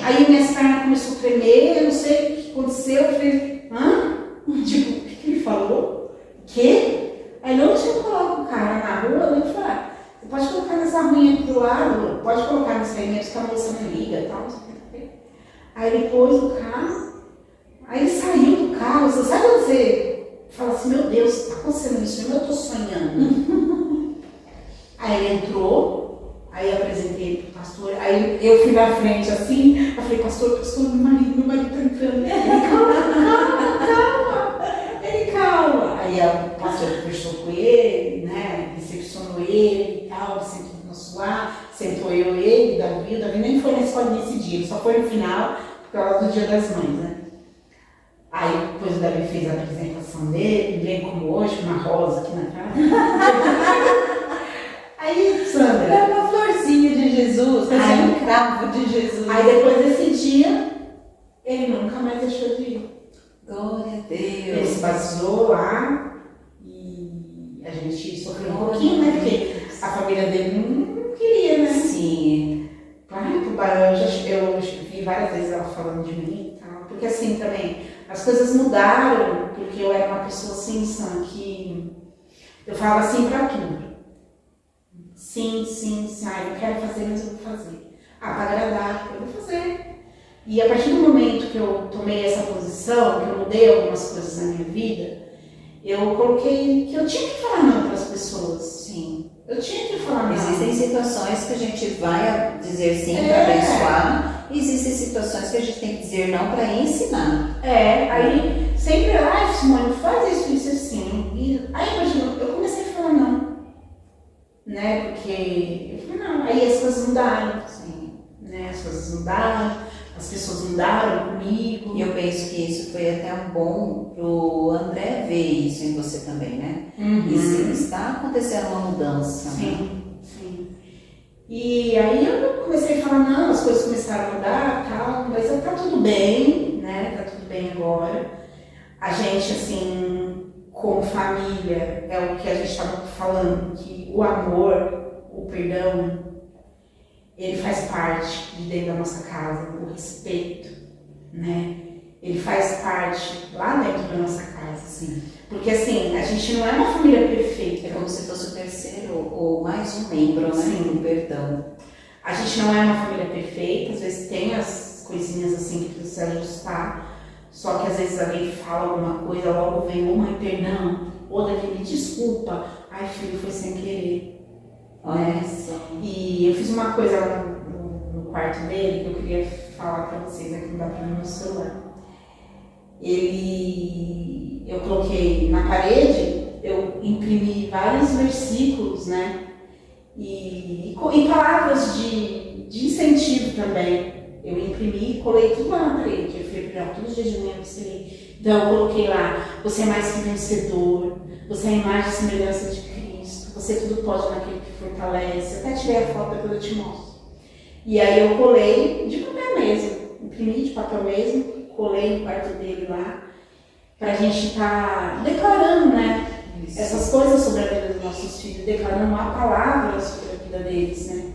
aí minhas pernas começaram a tremer, eu não sei o que aconteceu, eu falei, hã? Tipo, o que ele falou? O quê? Aí não tinha que colocar o cara na rua, eu falei, ah, você pode colocar nessa ruinha aqui do lado, pode colocar nesse aí, que a moça não liga e tal, não sei o que. Aí ele pôs o carro, aí ele saiu do carro, você sabe quando você fala assim, meu Deus, tá acontecendo isso mesmo, eu tô sonhando. Aí ele entrou, aí eu apresentei ele pro pastor, aí eu fui na frente assim, eu falei, pastor, meu marido tá entrando. Ele, calma. Aí o pastor conversou com ele, né, recepcionou ele e tal, ele sentou do nosso lado, sentou ele, o Davi nem foi na escola nesse dia, ele só foi no final, por causa do Dia das Mães, né. Aí depois o Davi fez a apresentação dele, bem como hoje, uma rosa aqui na cara. Aí, Sandra... É uma florzinha de Jesus, é um cravo de Jesus. Aí depois desse dia, ele nunca mais deixou de ir. Glória a Deus. Ele se batizou lá e a gente sofreu um pouquinho, né? Porque a família dele não queria, né? Sim. Eu vi várias vezes ela falando de mim e tal. Porque assim também, as coisas mudaram, porque eu era uma pessoa assim, que eu falava assim pra tudo. Sim, eu quero fazer, mas eu vou fazer. Ah, pra agradar, eu vou fazer. E a partir do momento que eu tomei essa posição, que eu mudei algumas coisas na minha vida, eu coloquei que eu tinha que falar não para as pessoas. Sim. Eu tinha que falar não. Existem situações que a gente vai dizer sim para abençoar, e existem situações que a gente tem que dizer não para ensinar. Aí sempre, Simone, faz isso assim. E aí, imagina, eu comecei a falar não. Né? Porque eu falei não. Aí as coisas mudaram. Sim. Né? As coisas mudaram. As pessoas mudaram comigo. E eu penso que isso foi até um bom pro André ver isso em você também, né? Uhum. E sim, está acontecendo uma mudança. Sim, né? sim. E aí eu comecei a falar, não, as coisas começaram a mudar, tal, mas tá tudo bem, né? Tá tudo bem agora. A gente, assim, como família, é o que a gente estava falando, que o amor, o perdão, ele faz parte de dentro da nossa casa, o respeito, né? Ele faz parte lá dentro da nossa casa. Sim. Porque assim, a gente não é uma família perfeita. É como se fosse o terceiro ou mais um membro, né? Sim. Do perdão. A gente não é uma família perfeita, às vezes tem as coisinhas assim que precisa ajustar, só que às vezes alguém fala alguma coisa, logo vem uma perdão, ou Davi, me desculpa, ai filho, foi sem querer. Olha só. E eu fiz uma coisa lá no quarto dele que eu queria falar pra vocês, aqui não dá pra mim no celular. Eu coloquei na parede, eu imprimi vários versículos, né? E palavras de incentivo também. Eu imprimi e colei tudo lá na parede. Eu falei, para todos os dias de manhã você. Então eu coloquei lá, você é mais que vencedor, você é a imagem e semelhança de Cristo, você tudo pode naquele que fortalece. Eu até tirei a foto, depois eu te mostro. E aí eu colei de papel mesmo, imprimi de papel mesmo, colei no quarto dele lá, pra gente estar declarando, né? Isso. Essas coisas sobre a vida dos nossos filhos, declarando uma palavra sobre a vida deles, né?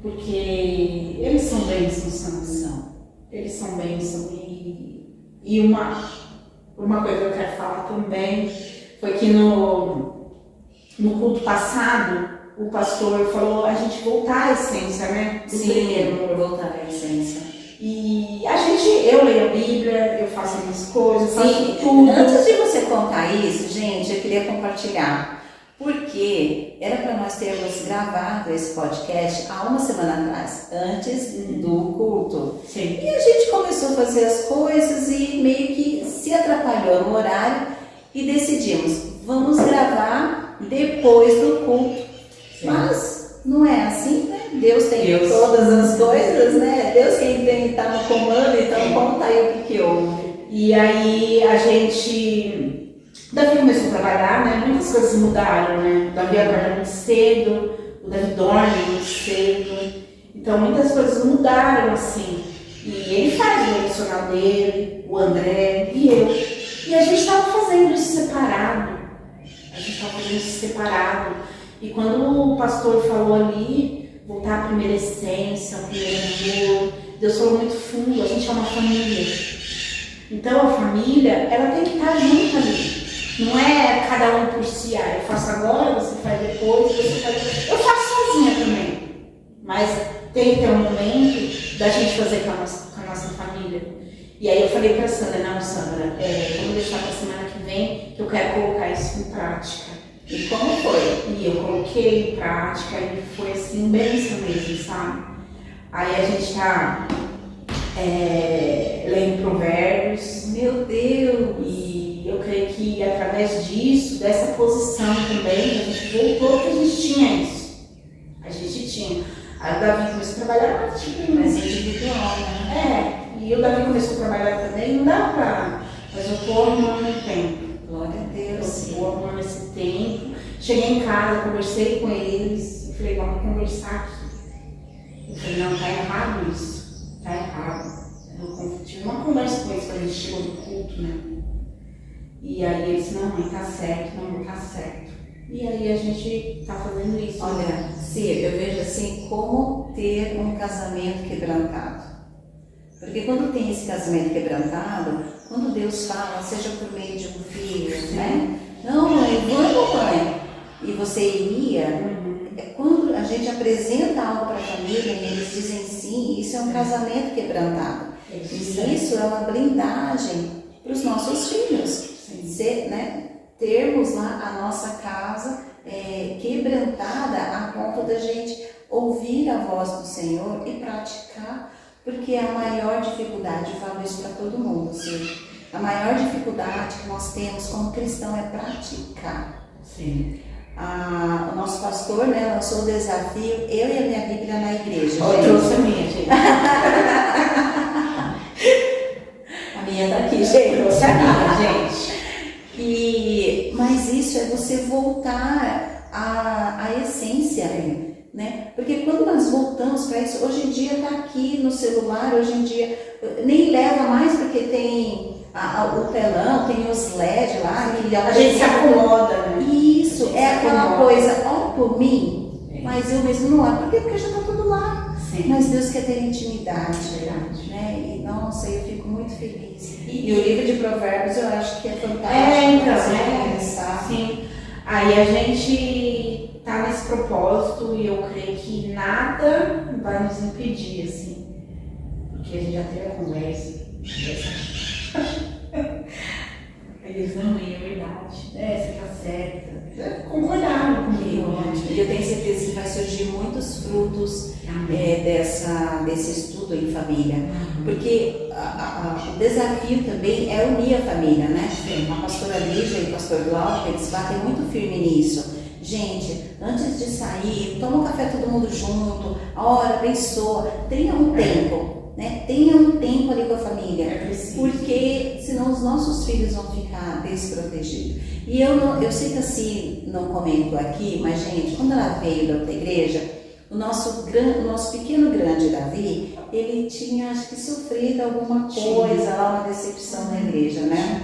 Porque eles são bênçãos, são. Eles são bênçãos. E uma coisa que eu quero falar também foi que no culto passado, o pastor falou a gente voltar à essência, né? Sim, voltar à essência. E eu leio a Bíblia, eu faço as minhas coisas, faço tudo. Antes de você contar isso, gente, eu queria compartilhar. Porque era para nós termos gravado esse podcast há uma semana atrás, antes do culto. Sim. E a gente começou a fazer as coisas e meio que se atrapalhou no horário e decidimos, vamos gravar depois do culto. Sim. Mas não é assim, né? Deus tem todas as coisas, né? Deus quem está no comando, então conta aí o que houve. E aí a gente... Davi começou a trabalhar, né? Muitas coisas mudaram, né? O Davi acorda muito cedo, o Davi dorme muito cedo. Então muitas coisas mudaram, assim. E ele faz o adicional dele, o André e eu. E a gente estava fazendo isso separado. E quando o pastor falou ali, voltar à primeira essência, ao primeiro amor, Deus falou muito fundo, a gente é uma família. Então a família, ela tem que estar junto ali. Não é cada um por si, eu faço agora, você faz depois, você faz depois. Eu faço sozinha também, mas tem que ter um momento da gente fazer com a nossa família. E aí eu falei pra Sandra, não Sandra, vamos deixar pra semana que vem que eu quero colocar isso em prática. E como foi? E eu coloquei em prática e foi assim, bênção mesmo, sabe? Aí a gente tá lendo Provérbios. Meu Deus! E eu creio que através disso, dessa posição também, a gente voltou que a gente tinha isso. A gente tinha. Aí o Davi começou a trabalhar mais individual, né? E o Davi começou a trabalhar também, não dá pra. Mas eu tô arrumando tempo. Glória a Deus. Eu tô arrumando esse tempo. Cheguei em casa, conversei com eles. Eu falei, vamos conversar aqui. Eu falei, não, tá errado isso. Tá errado. Eu tive uma conversa com eles quando a gente chegou no culto, né? E aí eles, não, mãe, tá certo, não tá certo. E aí a gente tá fazendo isso. Olha, Cia, eu vejo assim, como ter um casamento quebrantado. Porque quando tem esse casamento quebrantado, quando Deus fala, seja por meio de um filho, né? Não, mãe, vamos, mãe. E você iria, quando a gente apresenta algo para a família e eles dizem sim, isso é um casamento quebrantado. E isso é uma blindagem para os nossos filhos. Termos lá a nossa casa quebrantada a ponto da gente ouvir a voz do Senhor e praticar, porque a maior dificuldade, eu falo isso para todo mundo, a maior dificuldade que nós temos como cristão é praticar. Sim. O nosso pastor, né, lançou o desafio, eu e a minha Bíblia na igreja. Eu trouxe a minha, gente. A minha tá aqui, gente. Eu trouxe a minha, gente. Mas isso é você voltar à essência, né? Porque quando nós voltamos para isso, hoje em dia está aqui no celular, hoje em dia nem leva mais porque tem o telão, tem os LED lá, milhão. A gente se acomoda, né? Isso, Se é aquela acomoda. coisa, olha por mim, mas eu mesmo não olho. Por quê? Porque já está tudo lá. Sim. Mas Deus quer ter intimidade, Verdade. né? E nossa, eu fico muito feliz. E o livro de Provérbios eu acho que é fantástico. Então, você pensar. sim. Aí a gente tá nesse propósito e eu creio que nada vai nos impedir, assim. Porque a gente já teve a conversa. Eles não, é verdade. Você tá certa. Concordaram comigo. E eu tenho certeza que vai surgir muitos frutos desse estudo em família. Porque o desafio também é unir a família, né? A pastora Lígia e o pastor Glauco, eles batem muito firme nisso. Gente, antes de sair, toma um café todo mundo junto, ora, abençoa, tenha um tempo. Né? Tenha um tempo ali com a família, porque senão os nossos filhos vão ficar desprotegidos. E eu sei que assim, não comento aqui, mas gente, quando ela veio da outra igreja, o nosso pequeno grande Davi, ele tinha, acho que, sofrido alguma coisa lá, uma decepção na igreja, né?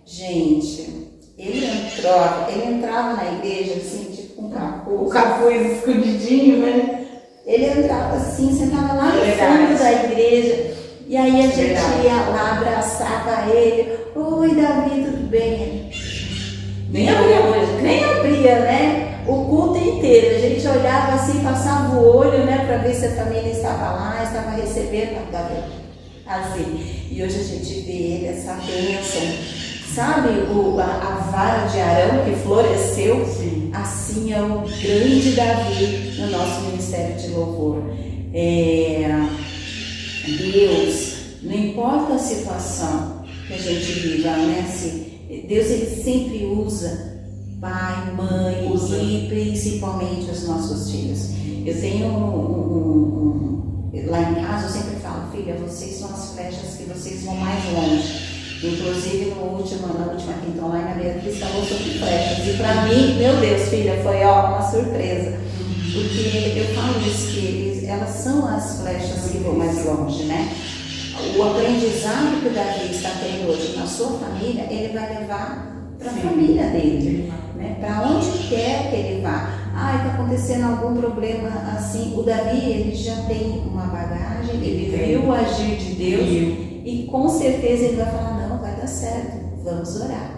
Gente, ele entrava na igreja assim, tipo com capuz. O capuz escondidinho, né? Ele entrava assim, sentava lá no fundo da igreja, e aí a gente ia lá, abraçava ele. Oi, Davi, tudo bem? Nem abria, né? O culto inteiro, a gente olhava assim, passava o olho, né, para ver se a família estava lá, estava recebendo, assim. E hoje a gente vê ele, essa bênção. Sabe a vara de Arão que floresceu? Sim. Assim é o grande Davi no nosso ministério de louvor. Deus, não importa a situação que a gente viva, né? Deus ele sempre usa pai, mãe e principalmente os nossos filhos. Eu tenho lá em casa, eu sempre falo, filha, vocês são as flechas que vocês vão mais longe. Inclusive na última quinta online, a Beatriz falou sobre flechas. E para mim, meu Deus, filha, foi uma surpresa. Porque eu falo isso, que elas são as flechas que vão mais longe, né? O aprendizado que o Davi está tendo hoje na sua família, ele vai levar para a família dele, né? Para onde quer que ele vá. Está acontecendo algum problema assim. O Davi, ele já tem uma bagagem, ele viu o agir de Deus e com certeza ele vai falar, não, vai dar certo, vamos orar.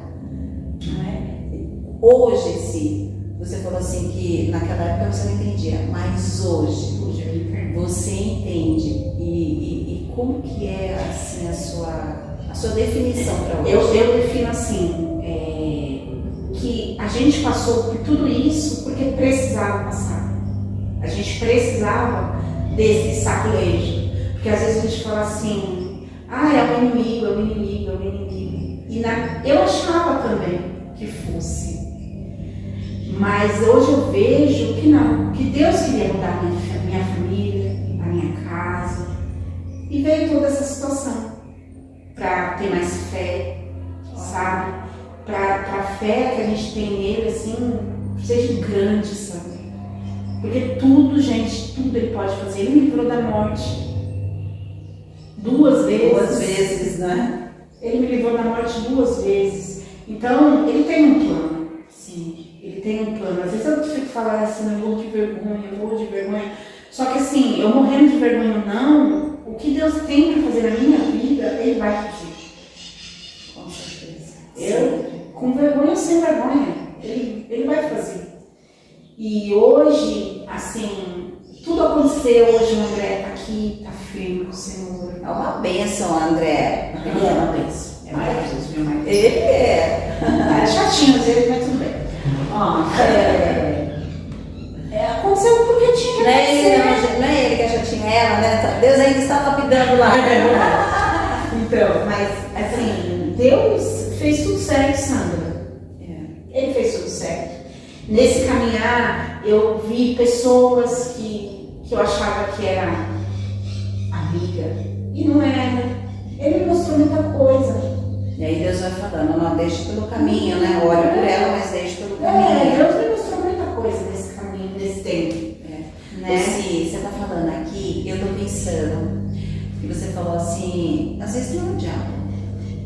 Não é? Hoje, se você falou assim que naquela época você não entendia, mas hoje você entende e como que é assim a sua definição para hoje? Eu defino assim, que a gente passou por tudo isso porque precisava passar. A gente precisava desse saculejo. Porque às vezes a gente fala assim, é o inimigo, é o inimigo, é o inimigo. E eu achava também que fosse. Mas hoje eu vejo que não, que Deus queria mudar minha família, a minha casa. E veio toda essa situação para ter mais fé, sabe? Para a fé que a gente tem nele, assim, seja grande, sabe? Porque tudo, gente, tudo ele pode fazer. Ele me livrou da morte. Duas vezes, né? Ele me livrou da morte 2 vezes. Então, ele tem um plano. Sim. Ele tem um plano. Às vezes eu fico falando assim, eu morro de vergonha. Só que assim, eu morrendo de vergonha ou não, o que Deus tem para fazer na minha vida, Ele vai fazer. Com certeza. Eu, com vergonha ou sem vergonha, ele vai fazer. E hoje, assim, tudo aconteceu. Hoje o André está aqui, está firme com o Senhor. É uma bênção, André. Ele é uma bênção. É maravilhoso, meu marido. Ele é. É chatinho às vezes, mas tudo bem. Aconteceu porque tinha que acontecer. Não é ele que já tinha ela, né? Deus ainda está lapidando lá. Então, mas assim, Deus fez tudo certo, Sandra. Ele fez tudo certo. Nesse caminhar, eu vi pessoas que eu achava que era amiga. E não era. Ele me mostrou muita coisa. E aí Deus vai falando, não deixe pelo caminho, né? Ore por ela, mas deixe pelo caminho. Deus me mostrou muita coisa nesse caminho, nesse tempo. Né? Você está falando aqui, eu estou pensando, e você falou assim, às vezes não é o diabo,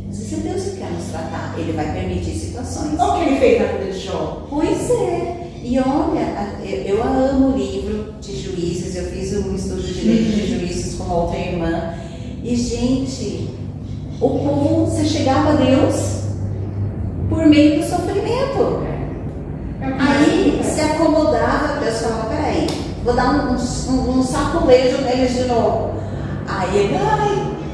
às Às vezes é Deus que quer nos tratar, Ele vai permitir situações. Olha o que Ele fez na vida de Jó. Pois é. E olha, eu amo o livro de Juízes, eu fiz um estudo de livro de Juízes com outra irmã. E, gente, o povo, você chegava a Deus por meio do sofrimento. Aí se acomodava, Deus falava, peraí, vou dar um saculejo neles de novo. Aí ele,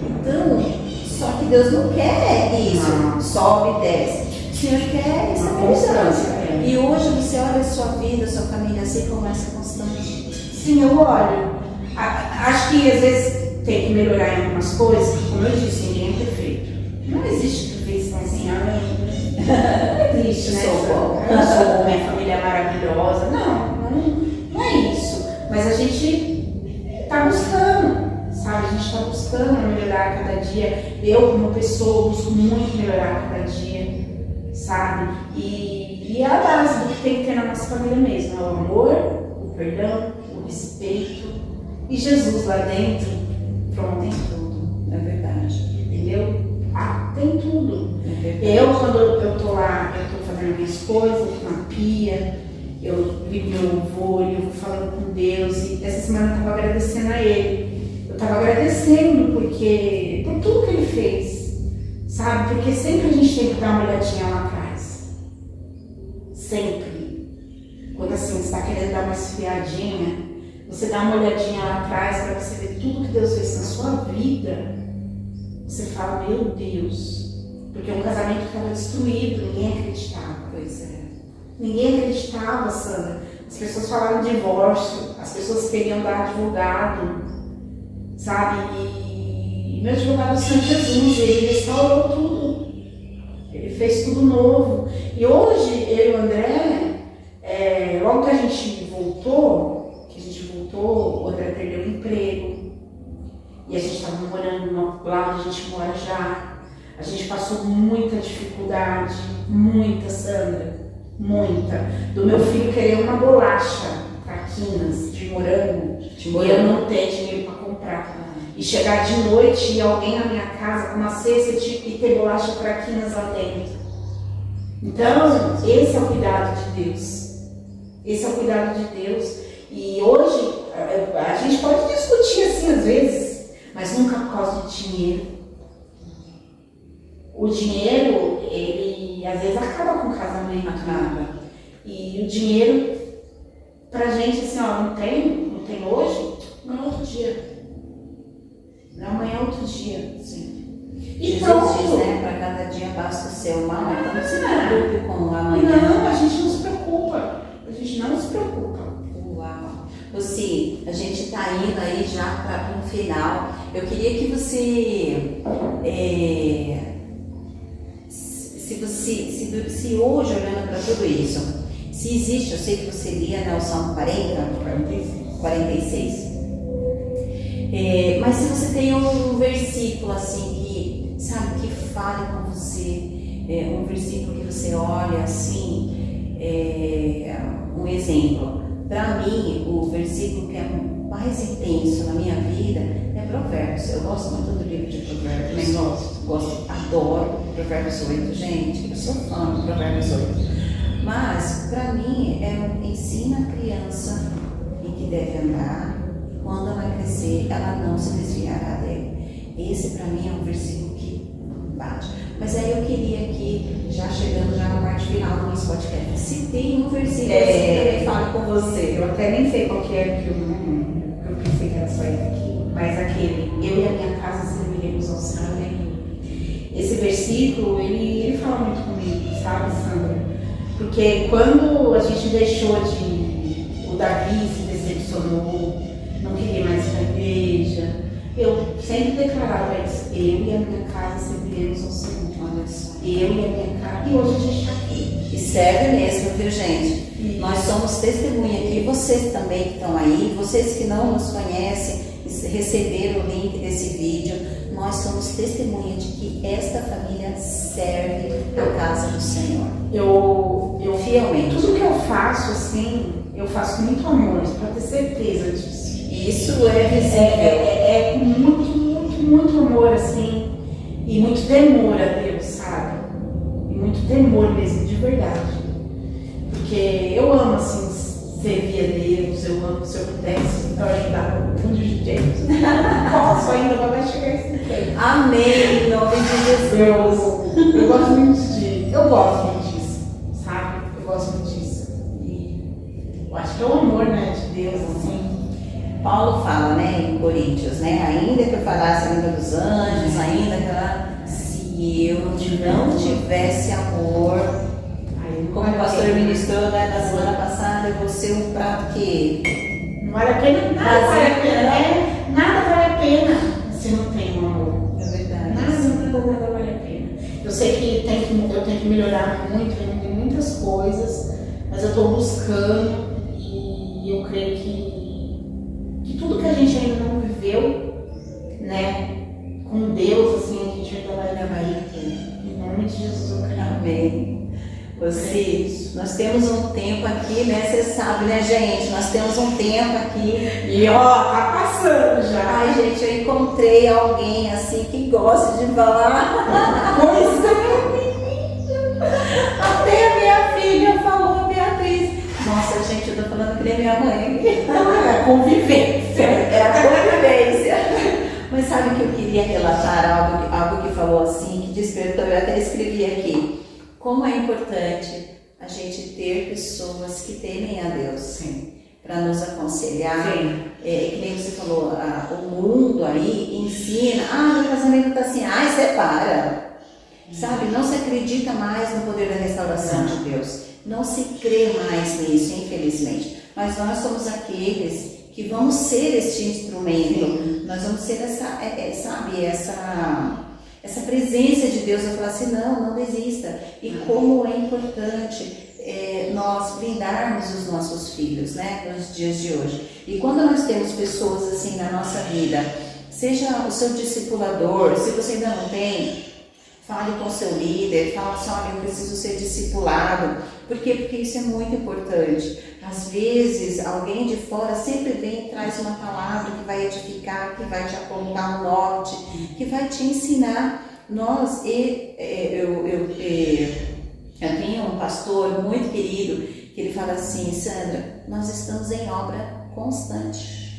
então, só que Deus não quer isso, sobe e desce. O Senhor quer estabilidade. E hoje você olha a sua vida, a sua família assim como essa constante. Sim, eu olho. Acho que às vezes tem que melhorar em algumas coisas, como eu disse, ninguém é perfeito. Não existe perfeição assim, não existe, né? Eu sou minha família é maravilhosa. Não é isso. Mas a gente está buscando, sabe? A gente está buscando melhorar a cada dia. Eu, como pessoa, busco muito melhorar a cada dia, sabe? E é a base do que tem que ter na nossa família mesmo. É o amor, o perdão, o respeito. E Jesus lá dentro, pronto, tem tudo. É verdade. Entendeu? Tem tudo. Eu, quando eu tô lá, eu tô fazendo minhas coisas, eu tô na pia, eu ligo meu louvor, eu vou falando com Deus. E essa semana eu tava agradecendo a Ele. Eu tava agradecendo por tudo que Ele fez, sabe? Porque sempre a gente tem que dar uma olhadinha lá atrás. Sempre. Quando assim, você está querendo dar uma esfriadinha, você dá uma olhadinha lá atrás para você ver tudo que Deus fez na sua vida. Você fala, meu Deus, porque um casamento estava destruído, ninguém acreditava. Pois é. Ninguém acreditava, Sandra. As pessoas falavam de divórcio, as pessoas queriam dar advogado, sabe? E meu advogado é o Senhor Jesus, ele restaurou tudo. Ele fez tudo novo. E hoje, eu e o André, logo que a gente voltou, o André perdeu o emprego. E a gente estava morando lá onde a gente mora já. A gente passou muita dificuldade, muita, Sandra, muita. Do meu filho querer uma bolacha traquinas de morango e eu não ter dinheiro para comprar. E chegar de noite e alguém na minha casa com uma cesta e ter bolacha traquinas lá dentro. Então, esse é o cuidado de Deus. Esse é o cuidado de Deus. E hoje, a gente pode discutir assim às vezes, mas nunca por causa de dinheiro. O dinheiro, ele às vezes acaba com o casamento. Acaba. E o dinheiro, pra gente assim, não tem hoje, não é outro dia. Amanhã é outro dia, sim. E Jesus diz, né, para cada dia basta o seu mal, então não se preocupe com o amanhã. Não, a gente não se preocupa. A gente não se preocupa. Uau! Lucy, a gente está indo aí já para um final. Eu queria que você, se hoje, olhando para tudo isso, se existe, eu sei que você lia, né, o Salmo 46. Mas se você tem um versículo assim que, sabe, que fale com você, um versículo que você olha assim, um exemplo. Para mim, o versículo que é mais intenso na minha vida é Provérbios. Eu gosto muito do livro de Provérbios. Também gosto, adoro Provérbios 8, gente. Eu sou fã de Provérbios 8. Mas, para mim, ensina a criança em que deve andar. Quando ela crescer, ela não se desviará dele. Esse, para mim, é um versículo que bate. Mas aí eu queria aqui, já chegando já na parte final do nosso podcast, se tem um versículo que também fala com você. Eu até nem sei qual que é que eu pensei que era só esse aqui, mas aquele, eu e a minha casa serviremos ao Senhor. Esse versículo, ele fala muito comigo, sabe, Sandra? Porque quando a gente deixou o Davi se decepcionou, não queria mais ir para a igreja, eu sempre declarava isso, eu e a minha casa serviremos ao Senhor. Olha só. Eu e a minha casa, e hoje a gente está aqui. E serve mesmo, viu, gente? E nós somos testemunha aqui, vocês também que estão aí, vocês que não nos conhecem, receberam o link desse vídeo, nós somos testemunha de que esta família serve a casa do Senhor. Eu fielmente. Tudo que eu faço, assim, eu faço com muito amor, para ter certeza disso. Isso é visível. Com muito, muito, muito amor, assim, e muito temor a Deus, temor mesmo, de verdade. Porque eu amo, assim, servir a Deus, eu amo, se eu pudesse, eu ajudar no mundo de Deus. Posso ainda, mas vai chegar esse tempo. Amém, em nome de Jesus. Eu gosto muito disso, sabe? Eu gosto muito disso. E eu acho que é o amor, né, de Deus, assim. Paulo fala, né, em Coríntios, né, ainda que eu falasse a língua dos anjos, ainda que se eu não tivesse amor, como o pastor ministrou, né, na semana passada, eu vou ser um prato que não vale a pena, nada vale a pena, né? Nada vale a pena se não tem um amor. É verdade. Nada vale a pena. Eu sei que eu tenho que melhorar muito, em muitas coisas, mas eu estou buscando e eu creio que tudo que a gente ainda não viveu, né, com Deus, assim, a gente ainda vai ter. Em nome de Jesus, eu creio. Amém. Você, nós temos um tempo aqui, né? Você sabe, né, gente? Nós temos um tempo aqui. E ó, tá passando já. Ai, gente, eu encontrei alguém assim que gosta de falar. Pois é, até a minha filha falou, Beatriz. Nossa, gente, eu tô falando que nem minha mãe. É a convivência. É a convivência. Mas sabe que eu queria relatar algo que falou assim, que despertou, eu até escrevi aqui. Como é importante a gente ter pessoas que temem a Deus para nos aconselhar. Que nem você falou, o mundo aí ensina, meu casamento tá assim, separa. Sabe, não se acredita mais no poder da restauração de Deus. Não se crê mais nisso, infelizmente. Mas nós somos aqueles que vamos ser este instrumento. Nós vamos ser essa presença de Deus, eu falar assim, não desista. E como é importante nós blindarmos os nossos filhos, né, nos dias de hoje. E quando nós temos pessoas assim na nossa vida, seja o seu discipulador, se você ainda não tem, fale com o seu líder, fala assim, olha, eu preciso ser discipulado. Por quê? Porque isso é muito importante. Às vezes, alguém de fora sempre vem e traz uma palavra que vai edificar, que vai te apontar um norte, que vai te ensinar. Eu tenho um pastor muito querido, que ele fala assim, Sandra, nós estamos em obra constante.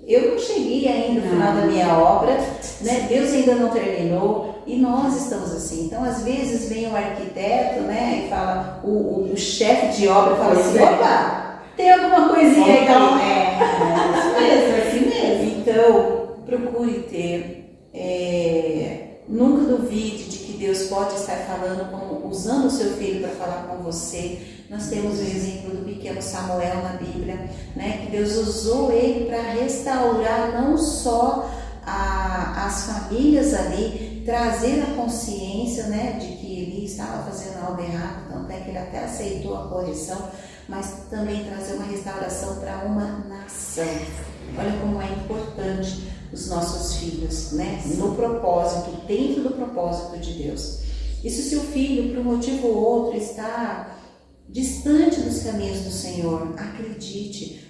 Eu não cheguei ainda no final da minha obra, né? Deus ainda não terminou e nós estamos assim. Então, às vezes, vem o arquiteto, né? E fala, o chefe de obra fala assim, opa, tem alguma coisinha aí. Então, é assim mesmo. Então, procure ter, nunca duvide de que Deus pode estar falando, usando o seu filho para falar com você. Nós temos o exemplo do pequeno Samuel na Bíblia, né? Que Deus usou ele para restaurar não só as famílias ali, trazer a consciência, né, de que ele estava fazendo algo errado, tanto é que ele até aceitou a correção, mas também trazer uma restauração para uma nação. Olha como é importante os nossos filhos, né? No propósito, dentro do propósito de Deus. E se o seu filho, por um motivo ou outro, está distante dos caminhos do Senhor, acredite,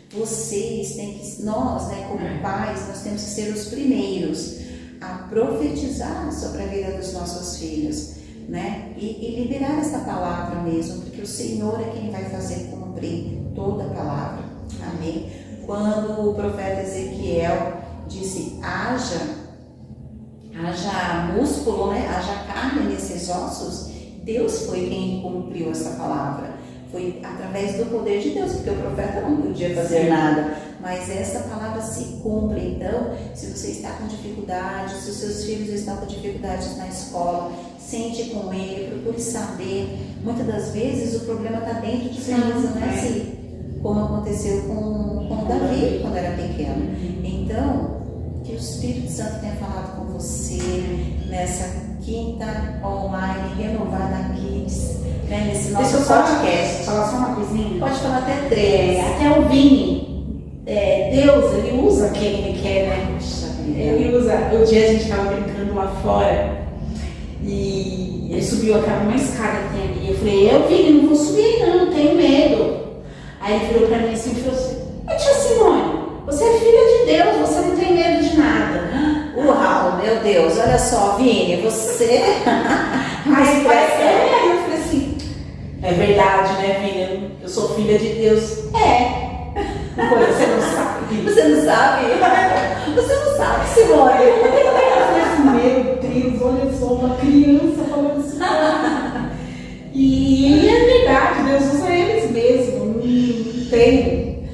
nós, né, como pais, nós temos que ser os primeiros a profetizar sobre a vida dos nossos filhos, né? E liberar essa palavra mesmo, porque o Senhor é quem vai fazer cumprir toda a palavra. Amém? Quando o profeta Ezequiel disse, haja músculo, né? Haja carne nesses ossos, Deus foi quem cumpriu essa palavra. Foi através do poder de Deus, porque o profeta não podia fazer nada, mas essa palavra se cumpre. Então, se você está com dificuldade, se os seus filhos estão com dificuldades na escola, sente com ele, procure saber. Muitas das vezes o problema está dentro de casa, né? Como aconteceu com Davi quando era pequeno. Então, que o Espírito Santo tenha falado com você nessa quinta online renovada Kids, né, nesse nosso podcast. Falar só uma coisinha? Pode falar até 3. Até o Vini, Deus, ele usa quem ele quer, né? Ele usa. O dia a gente estava brincando lá fora e ele subiu uma escada que tem ali. Eu falei, Vini, não vou subir aí não, tenho medo. Aí ele virou pra mim assim e falou assim, tia Simone, você é filha de Deus, você não tem medo de nada. Uau, meu Deus, olha só, Vini, você... Mas parece verdade, né, filha? Eu sou filha de Deus. Você não sabe. Você não sabe? Você não sabe, Simone. Meu Deus, olha só, uma criança falando assim. E é verdade, Deus usa eles mesmo.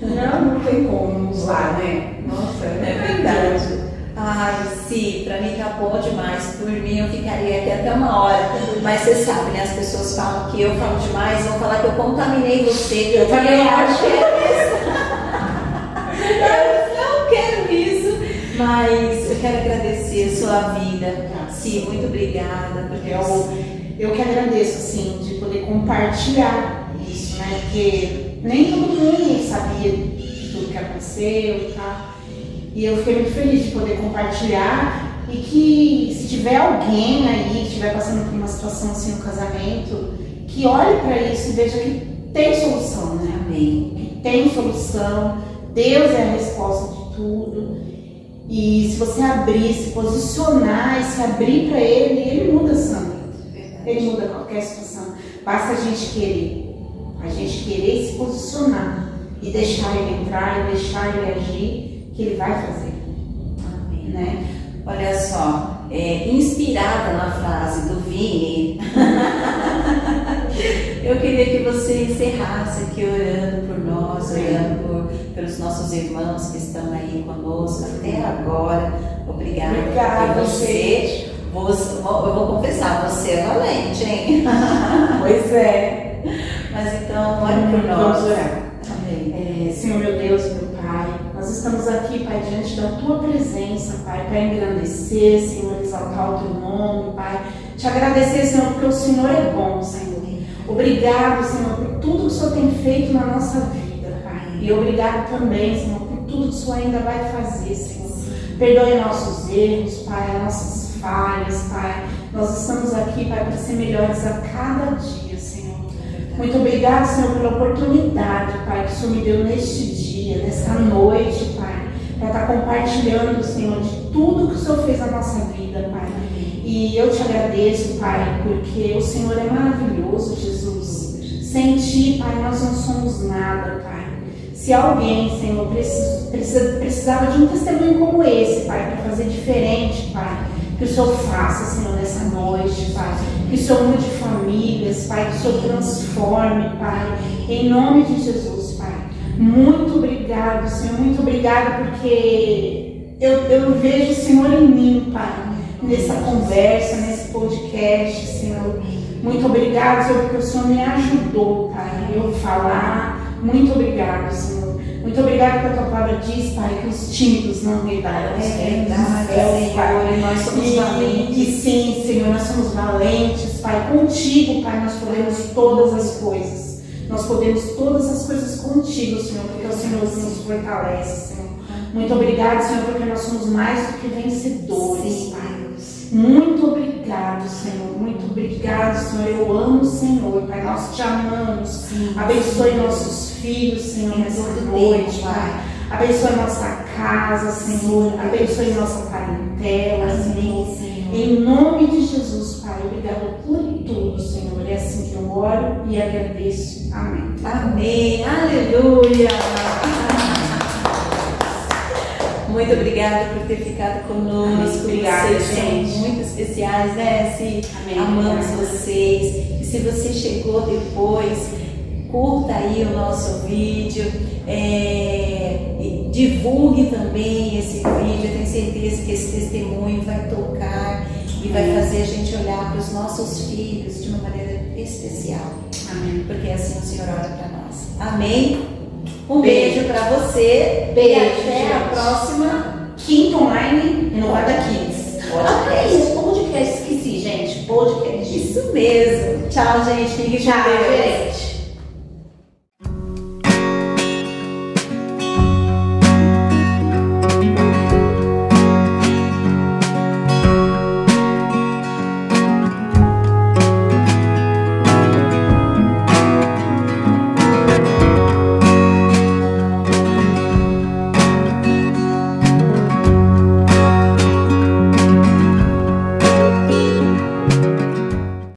Não tem como usar, né? Nossa, É verdade. Ai, sim, pra mim tá bom demais. Por mim eu ficaria aqui até uma hora. Mas você sabe, né? As pessoas falam que eu falo demais, vão falar que eu contaminei você. Eu também acho. Eu não quero isso. Mas eu quero agradecer a sua vida. Sim, muito obrigada. Porque Eu que agradeço, assim, de poder compartilhar isso, né? Porque nem todo mundo sabia de tudo que aconteceu e tal. E eu fiquei muito feliz de poder compartilhar e que se tiver alguém aí que estiver passando por uma situação assim no casamento, que olhe para isso e veja que tem solução, né? Amém. Que tem solução, Deus é a resposta de tudo. E se você abrir, se posicionar e se abrir para Ele muda, Sandra. Ele muda qualquer situação. Basta a gente querer. A gente querer se posicionar e deixar Ele entrar e deixar Ele agir, que Ele vai fazer. Amém. Né? Olha só, inspirada na frase do Vini, eu queria que você encerrasse aqui orando por nós, orando pelos nossos irmãos que estão aí conosco até agora. Obrigada. Obrigada, você. Eu vou confessar, você é valente, hein? Pois é. Mas então, ore por nós. Vamos orar. Amém. Senhor, meu Deus, meu Pai, nós estamos aqui, Pai, diante da Tua presença, Pai, para engrandecer, Senhor, exaltar o Teu nome, Pai. Te agradecer, Senhor, porque o Senhor é bom, Senhor. Obrigado, Senhor, por tudo que o Senhor tem feito na nossa vida, Pai. E obrigado também, Senhor, por tudo que o Senhor ainda vai fazer, Senhor. Perdoe nossos erros, Pai, nossas falhas, Pai. Nós estamos aqui, Pai, para ser melhores a cada dia, Senhor. Muito obrigado, Senhor, pela oportunidade, Pai, que o Senhor me deu neste dia, nesta noite, Pai, para estar compartilhando, Senhor, de tudo que o Senhor fez na nossa vida, Pai. E eu te agradeço, Pai, porque o Senhor é maravilhoso, Jesus. Sem Ti, Pai, nós não somos nada, Pai. Se alguém, Senhor, precisava de um testemunho como esse, Pai, para fazer diferente, Pai, que o Senhor faça, Senhor, nessa noite, Pai. Que o Senhor mude famílias, Pai. Que o Senhor transforme, Pai. Em nome de Jesus, Pai. Muito obrigado, Senhor. Muito obrigado porque eu vejo o Senhor em mim, Pai. Nessa conversa, nesse podcast, Senhor. Muito obrigado, Senhor, porque o Senhor me ajudou, Pai, eu falar. Muito obrigado, Senhor. Muito obrigado porque a Tua palavra diz, Pai, que os tímidos não herdarão os reinos dos céus, Pai. E nós somos valentes. E sim, Senhor, nós somos valentes, Pai. Contigo, Pai, nós podemos todas as coisas. Nós podemos todas as coisas contigo, Senhor, porque o Senhor nos fortalece, Senhor. Muito obrigado, Senhor, porque nós somos mais do que vencedores, sim, Pai. Muito obrigado, Senhor. Muito obrigado, Senhor. Eu amo o Senhor, Pai. Nós te amamos. Sim. Abençoe nossos filhos, Senhor, nessa noite, Pai. Abençoe nossa casa, Senhor. Sim. Abençoe nossa parentela, Senhor. Em nome de Jesus, Pai. Obrigado por tudo, Senhor. É assim que eu oro e agradeço. Amém. Amém. Aleluia. Muito obrigada por ter ficado conosco. Obrigada, vocês gente. são muito especiais, né? Amém. Amamos vocês. E se você chegou depois, curta aí o nosso vídeo. Divulgue também esse vídeo. Eu tenho certeza que esse testemunho vai tocar e vai fazer a gente olhar para os nossos filhos de uma maneira especial. Amém. Porque assim o Senhor olha para nós. Amém? Um beijo para você. Beijo, e até gente. a próxima. Quinta Online Inovada Kids. Podcast. Podcast, esqueci, gente. Podcast. Isso mesmo. Tchau, gente. Fique com Tchau, Deus. gente.